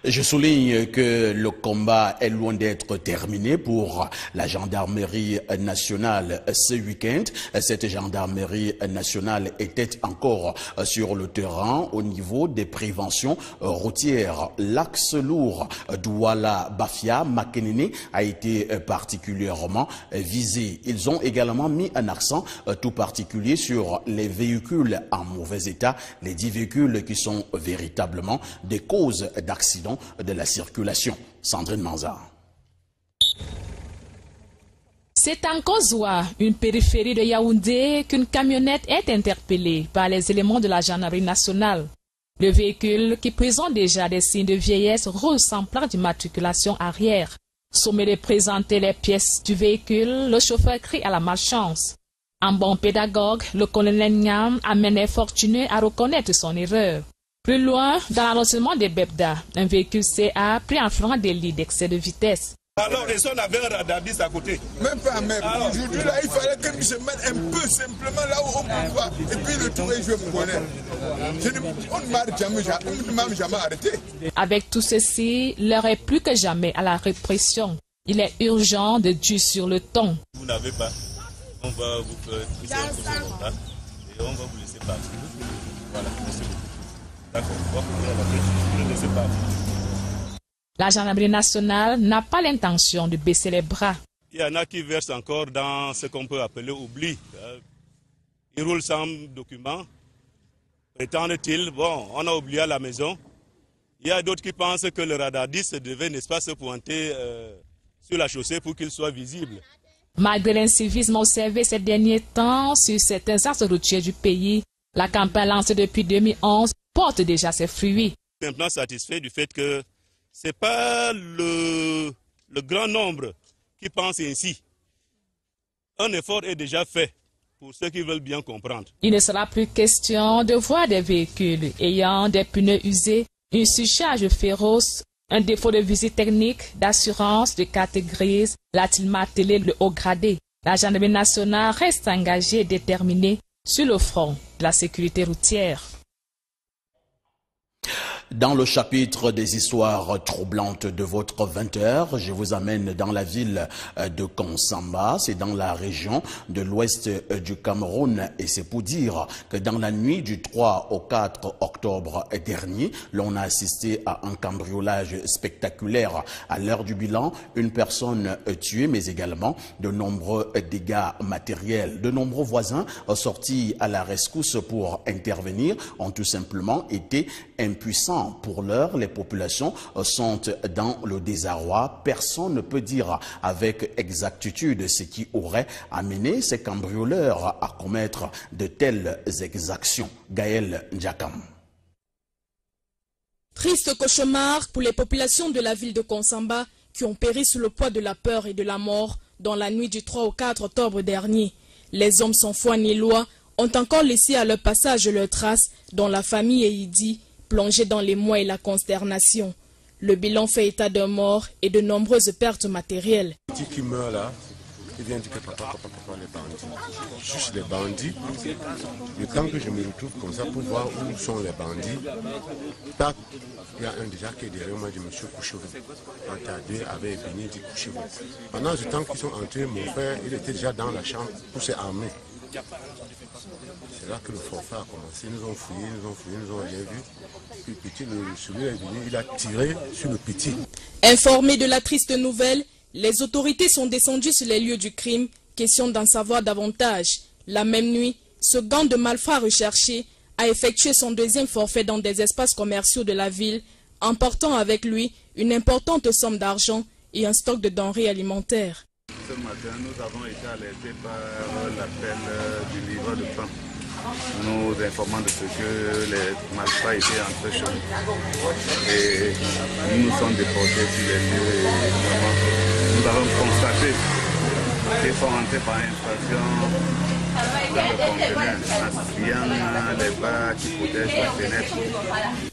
Je souligne que le combat est loin d'être terminé pour la gendarmerie nationale ce week-end. Cette gendarmerie nationale était encore sur le terrain au niveau des préventions routières. L'axe lourd Douala-Bafia-Makenene a été particulièrement visé. Ils ont également mis un accent tout particulier sur les véhicules en mauvais état, les 10 véhicules qui sont véritablement des causes d'accidents de la circulation. Sandrine Manza. C'est en Kozwa, une périphérie de Yaoundé, qu'une camionnette est interpellée par les éléments de la gendarmerie nationale. Le véhicule, qui présente déjà des signes de vieillesse, roule sans plaque d'immatriculation arrière. Sommé de présenter les pièces du véhicule, le chauffeur crie à la malchance. En bon pédagogue, le colonel Niam amène les fortunés à reconnaître son erreur. Plus loin, dans l'arrondissement des Bebda, un véhicule CA pris en flagrant délit d'excès de vitesse. Alors, et si on avait un radarbis à côté? Même pas, même. Aujourd'hui, là, il fallait que je mette un peu simplement là où on peut voir. Et puis le tour est joué pour connaître. On ne m'a jamais arrêté. Avec tout ceci, l'heure est plus que jamais à la répression. Il est urgent de dur sur le ton. Vous n'avez pas. On va vous faire pousser un peu sur contact et on va vous laisser partir. Voilà, merci beaucoup. D'accord, on va vous laisser partir. La gendarmerie nationale n'a pas l'intention de baisser les bras. Il y en a qui versent encore dans ce qu'on peut appeler oubli. Ils roulent sans document. Prétendent-ils, bon, on a oublié à la maison. Il y a d'autres qui pensent que le radardis devait, n'est-ce pas, se pointer sur la chaussée pour qu'il soit visible. Malgré l'incivisme observé ces derniers temps sur certains axes routiers du pays, la campagne lancée depuis 2011 porte déjà ses fruits. Simplement satisfait du fait que ce n'est pas le grand nombre qui pense ainsi. Un effort est déjà fait pour ceux qui veulent bien comprendre. Il ne sera plus question de voir des véhicules ayant des pneus usés, une surcharge féroce, un défaut de visite technique, d'assurance, de carte grise, l'a-t-il martelé le haut gradé. La gendarmerie nationale reste engagée et déterminée sur le front de la sécurité routière. Dans le chapitre des histoires troublantes de votre 20h, je vous amène dans la ville de Konsamba, c'est dans la région de l'ouest du Cameroun, et c'est pour dire que dans la nuit du 3 au 4 octobre dernier, l'on a assisté à un cambriolage spectaculaire. À l'heure du bilan, une personne tuée, mais également de nombreux dégâts matériels. De nombreux voisins sortis à la rescousse pour intervenir ont tout simplement été impuissants. Pour l'heure, les populations sont dans le désarroi. Personne ne peut dire avec exactitude ce qui aurait amené ces cambrioleurs à commettre de telles exactions. Gaël Ndiakam. Triste cauchemar pour les populations de la ville de Konsamba qui ont péri sous le poids de la peur et de la mort dans la nuit du 3 au 4 octobre dernier. Les hommes sans foi ni loi ont encore laissé à leur passage leurs traces dans la famille Eidi, plongé dans l'émoi et la consternation. Le bilan fait état d'un mort et de nombreuses pertes matérielles. Le petit qui meurt là, il vient dire que papa, les bandits. Juste les bandits. Le temps que je me retrouve comme ça pour voir où sont les bandits, tac, il y a un déjà qui est derrière moi, je me suis couché. Quand deux avait venu dire couchez-vous. Pendant ce temps qu'ils sont entrés, mon frère, il était déjà dans la chambre pour s'armer. C'est là que le forfait a commencé. Ils nous ont fouillé, ils n'ont rien vu. Puis le petit, celui est venu, il a tiré sur le petit. Informés de la triste nouvelle, les autorités sont descendues sur les lieux du crime, question d'en savoir davantage. La même nuit, ce gang de malfrats recherchés a effectué son deuxième forfait dans des espaces commerciaux de la ville, emportant avec lui une importante somme d'argent et un stock de denrées alimentaires. Ce matin, nous avons été alertés par l'appel du livreur de pain, nous informant de ce que les malfrats étaient entrés chez nous. Et nous nous sommes déportés sur les lieux et nous avons constaté qu'ils sont entrés par infraction dans le conteneur, en les barres qui protègent la fenêtre.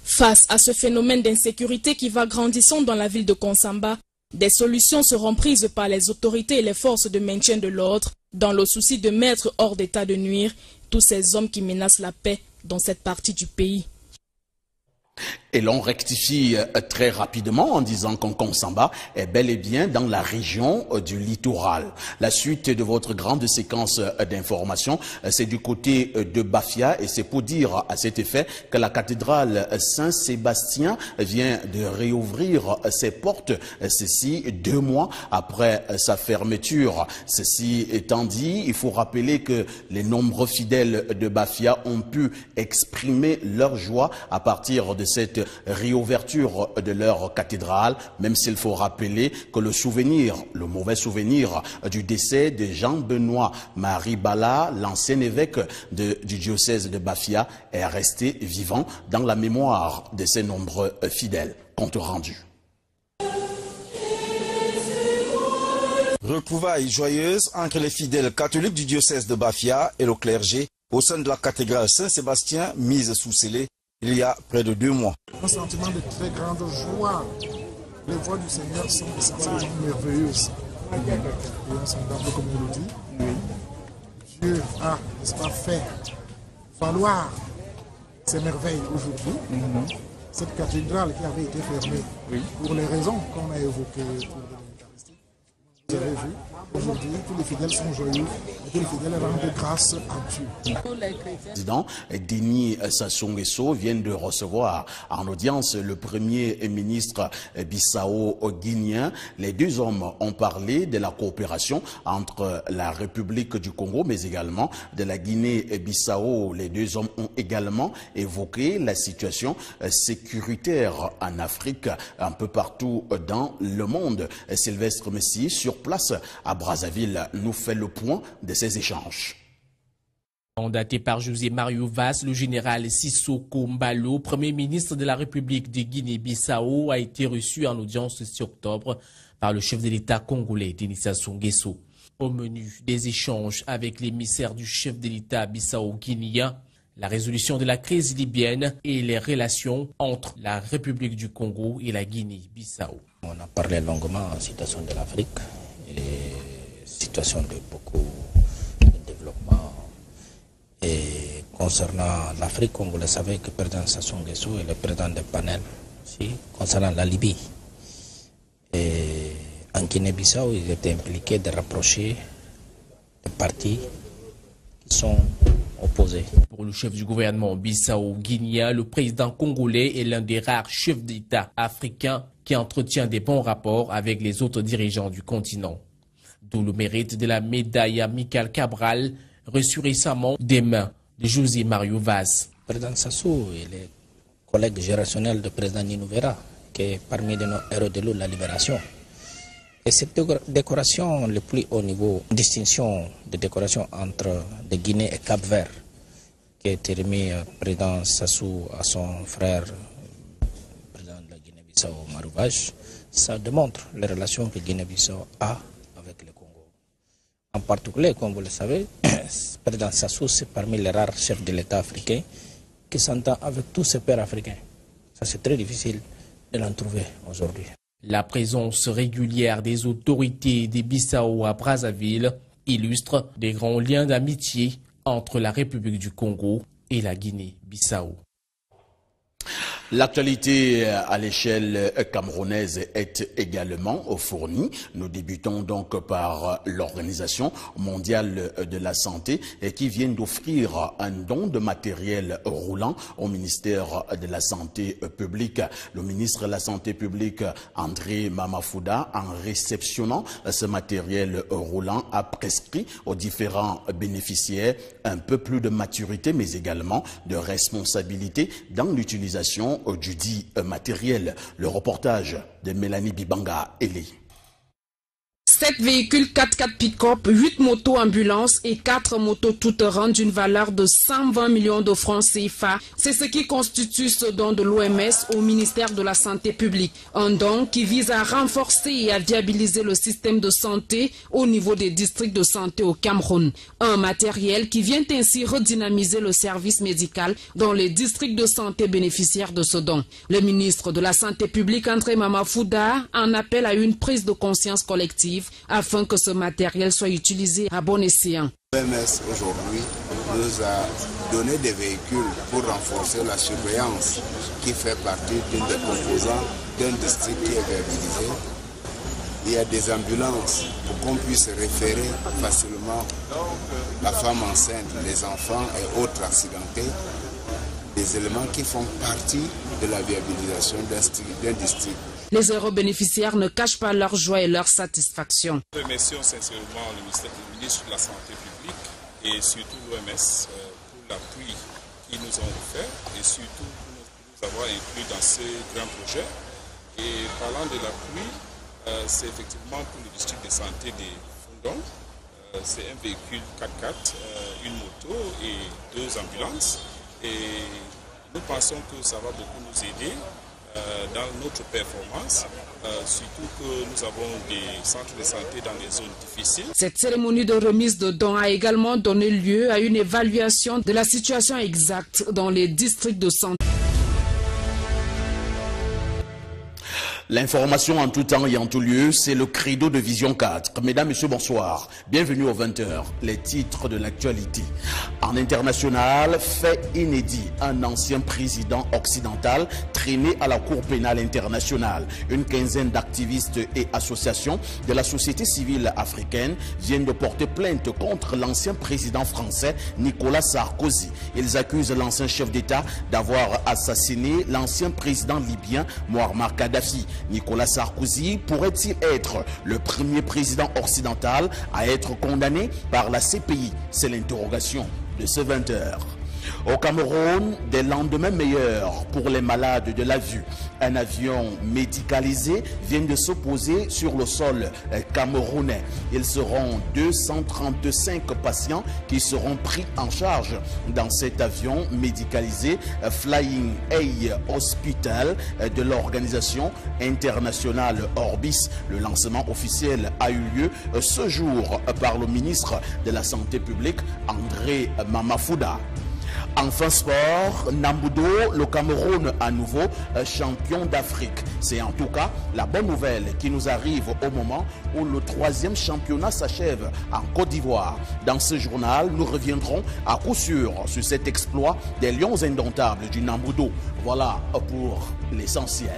Face à ce phénomène d'insécurité qui va grandissant dans la ville de Konsamba, des solutions seront prises par les autorités et les forces de maintien de l'ordre dans le souci de mettre hors d'état de nuire tous ces hommes qui menacent la paix dans cette partie du pays. Et l'on rectifie très rapidement en disant qu'Nkonsamba est bel et bien dans la région du littoral. La suite de votre grande séquence d'informations, c'est du côté de Bafia et c'est pour dire à cet effet que la cathédrale Saint-Sébastien vient de réouvrir ses portes, ceci 2 mois après sa fermeture. Ceci étant dit, il faut rappeler que les nombreux fidèles de Bafia ont pu exprimer leur joie à partir de cette réouverture de leur cathédrale, même s'il faut rappeler que le souvenir, le mauvais souvenir du décès de Jean-Benoît Marie Bala, l'ancien évêque du diocèse de Bafia, est resté vivant dans la mémoire de ces nombreux fidèles. Compte rendu. Retrouvailles joyeuses entre les fidèles catholiques du diocèse de Bafia et le clergé au sein de la cathédrale Saint-Sébastien mise sous scellé il y a près de 2 mois. Un sentiment de très grande joie. Les voix du Seigneur sont essentiellement merveilleuses. Et insondables, comme on le dit. Oui. Dieu a, n'est-ce pas, fait valoir ces merveilles aujourd'hui. Cette cathédrale qui avait été fermée pour les raisons qu'on a évoquées pour l'Eucharistie. Vous avez vu, aujourd'hui, tous les fidèles sont joyeux et tous les fidèles rendent grâce à Dieu. Le président Denis Sassou Nguesso vient de recevoir en audience le premier ministre bissau-guinéen. Les 2 hommes ont parlé de la coopération entre la République du Congo, mais également de la Guinée-Bissau. Les 2 hommes ont également évoqué la situation sécuritaire en Afrique, un peu partout dans le monde. Sylvestre Messi, sur place à Brazzaville, nous fait le point de ces échanges. Mandaté par José Mario Vaz, le général Sissoko Mbalo, Premier ministre de la République de Guinée-Bissau, a été reçu en audience ce 6 octobre par le chef de l'État congolais, Denis Sassou Nguesso. Au menu des échanges avec l'émissaire du chef de l'État bissau-guinéen, la résolution de la crise libyenne et les relations entre la République du Congo et la Guinée-Bissau. On a parlé longuement de la situation de l'Afrique et situation de beaucoup de développement. Et concernant l'Afrique, comme vous le savez, que le président Sassou Nguesso est le président du panel aussi, concernant la Libye. Et en Guinée-Bissau, il était impliqué de rapprocher les partis qui sont opposés. Pour le chef du gouvernement bissau-guinéen, le président congolais est l'un des rares chefs d'État africains qui entretient des bons rapports avec les autres dirigeants du continent. D'où le mérite de la médaille Amical Cabral, reçue récemment des mains de José Mario Vaz. Le président Sassou est le collègue générationnel du président Nino Vera, qui est parmi nos héros de la libération. Et cette décoration, le plus haut niveau, distinction de décoration entre de Guinée et Cap-Vert, qui a été remis président Sassou à son frère, président de la Guinée-Bissau, Mario Vaz, ça démontre les relations que Guinée-Bissau a avec le Congo. En particulier, comme vous le savez, le président Sassou, c'est parmi les rares chefs de l'État africain qui s'entend avec tous ses pairs africains. Ça, c'est très difficile de l'en trouver aujourd'hui. La présence régulière des autorités des Bissau à Brazzaville illustre des grands liens d'amitié entre la République du Congo et la Guinée-Bissau. L'actualité à l'échelle camerounaise est également fournie. Nous débutons donc par l'Organisation mondiale de la santé qui vient d'offrir un don de matériel roulant au ministère de la Santé publique. Le ministre de la Santé publique, André Mamafouda, en réceptionnant ce matériel roulant, a prescrit aux différents bénéficiaires un peu plus de maturité, mais également de responsabilité dans l'utilisation du dit matériel. Le reportage de Mélanie Bibanga-Eli. 7 véhicules 4x4 pick-up, 8 motos ambulances et 4 motos toutes rendent une valeur de 120 millions de francs CFA. C'est ce qui constitue ce don de l'OMS au ministère de la Santé publique. Un don qui vise à renforcer et à viabiliser le système de santé au niveau des districts de santé au Cameroun. Un matériel qui vient ainsi redynamiser le service médical dans les districts de santé bénéficiaires de ce don. Le ministre de la Santé publique, André Mamafouda, en appelle à une prise de conscience collective afin que ce matériel soit utilisé à bon escient. L'OMS aujourd'hui nous a donné des véhicules pour renforcer la surveillance qui fait partie d'une des composantes d'un district qui est viabilisé. Il y a des ambulances pour qu'on puisse référer facilement la femme enceinte, les enfants et autres accidentés. Des éléments qui font partie de la viabilisation d'un district. Les héros bénéficiaires ne cachent pas leur joie et leur satisfaction. Nous remercions sincèrement le ministre de la Santé publique et surtout l'OMS pour l'appui qu'ils nous ont offert et surtout pour nous avoir inclus dans ce grand projet. Et parlant de l'appui, c'est effectivement pour le district de santé des Fondons. C'est un véhicule 4x4, une moto et 2 ambulances. Et nous pensons que ça va beaucoup nous aider dans notre performance, surtout que nous avons des centres de santé dans les zones difficiles. Cette cérémonie de remise de dons a également donné lieu à une évaluation de la situation exacte dans les districts de santé. L'information en tout temps et en tout lieu, c'est le credo de Vision 4. Mesdames, Messieurs, bonsoir. Bienvenue aux 20h. Les titres de l'actualité. En international, fait inédit. Un ancien président occidental traîné à la Cour pénale internationale. Une quinzaine d'activistes et associations de la société civile africaine viennent de porter plainte contre l'ancien président français Nicolas Sarkozy. Ils accusent l'ancien chef d'État d'avoir assassiné l'ancien président libyen Muammar Kadhafi. Nicolas Sarkozy pourrait-il être le premier président occidental à être condamné par la CPI? C'est l'interrogation de ce 20h. Au Cameroun, des lendemains meilleurs pour les malades de la vue. Un avion médicalisé vient de se poser sur le sol camerounais. Ils seront 235 patients qui seront pris en charge dans cet avion médicalisé Flying Eye Hospital de l'organisation internationale Orbis. Le lancement officiel a eu lieu ce jour par le ministre de la Santé publique, André Mamafouda. Enfin sport, Nambudo, le Cameroun à nouveau champion d'Afrique. C'est en tout cas la bonne nouvelle qui nous arrive au moment où le 3e championnat s'achève en Côte d'Ivoire. Dans ce journal, nous reviendrons à coup sûr sur cet exploit des Lions indomptables du Nambudo. Voilà pour l'essentiel.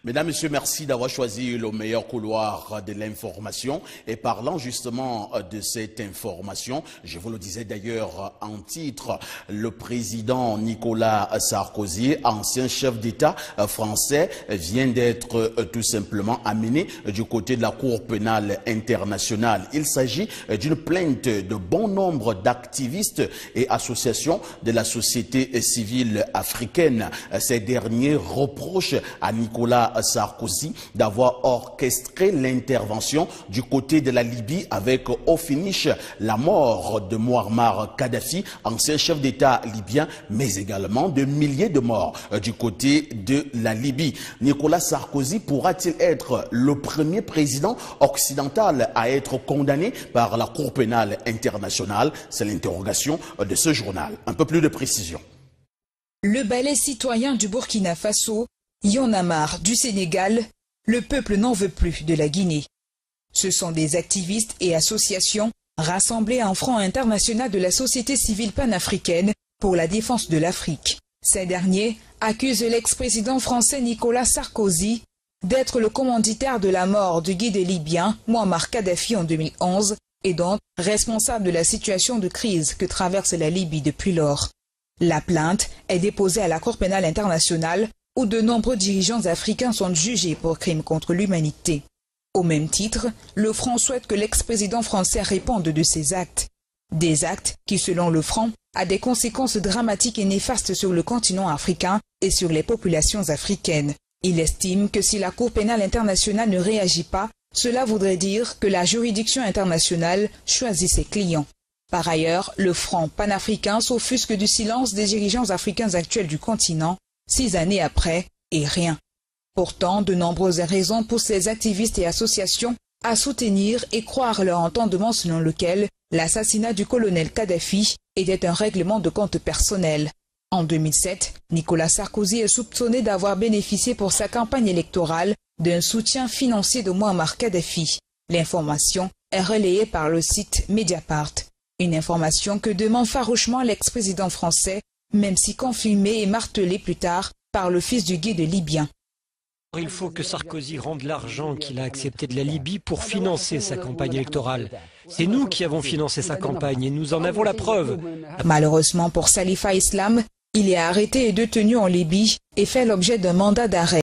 Mesdames, Messieurs, merci d'avoir choisi le meilleur couloir de l'information. Et parlant justement de cette information, je vous le disais d'ailleurs en titre, le président Nicolas Sarkozy, ancien chef d'État français, vient d'être tout simplement amené du côté de la Cour pénale internationale. Il s'agit d'une plainte de bon nombre d'activistes et associations de la société civile africaine. Ces derniers reprochent à Nicolas Sarkozy d'avoir orchestré l'intervention du côté de la Libye avec au finish la mort de Muammar Kadhafi, ancien chef d'État libyen, mais également de milliers de morts du côté de la Libye. Nicolas Sarkozy pourra-t-il être le premier président occidental à être condamné par la Cour pénale internationale? C'est l'interrogation de ce journal. Un peu plus de précision. Le ballet citoyen du Burkina Faso, Y'en a marre du Sénégal, le peuple n'en veut plus de la Guinée. Ce sont des activistes et associations rassemblés en Front international de la société civile panafricaine pour la défense de l'Afrique. Ces derniers accusent l'ex-président français Nicolas Sarkozy d'être le commanditaire de la mort du guide libyen Muammar Kadhafi en 2011 et donc responsable de la situation de crise que traverse la Libye depuis lors. La plainte est déposée à la Cour pénale internationale où de nombreux dirigeants africains sont jugés pour crimes contre l'humanité. Au même titre, le Front souhaite que l'ex-président français réponde de ces actes. Des actes qui, selon le Front, a des conséquences dramatiques et néfastes sur le continent africain et sur les populations africaines. Il estime que si la Cour pénale internationale ne réagit pas, cela voudrait dire que la juridiction internationale choisit ses clients. Par ailleurs, le Front panafricain s'offusque du silence des dirigeants africains actuels du continent, 6 années après, et rien. Pourtant, de nombreuses raisons poussent les activistes et associations à soutenir et croire leur entendement selon lequel L'assassinat du colonel Kadhafi était un règlement de compte personnel. En 2007, Nicolas Sarkozy est soupçonné d'avoir bénéficié pour sa campagne électorale d'un soutien financier de Mouammar Kadhafi. L'information est relayée par le site Mediapart. Une information que demande farouchement l'ex-président français, même si confirmée et martelée plus tard par le fils du guide libyen. Il faut que Sarkozy rende l'argent qu'il a accepté de la Libye pour financer sa campagne électorale. C'est nous qui avons financé sa campagne et nous en avons la preuve. Malheureusement pour Salifa Islam, il est arrêté et détenu en Libye et fait l'objet d'un mandat d'arrêt.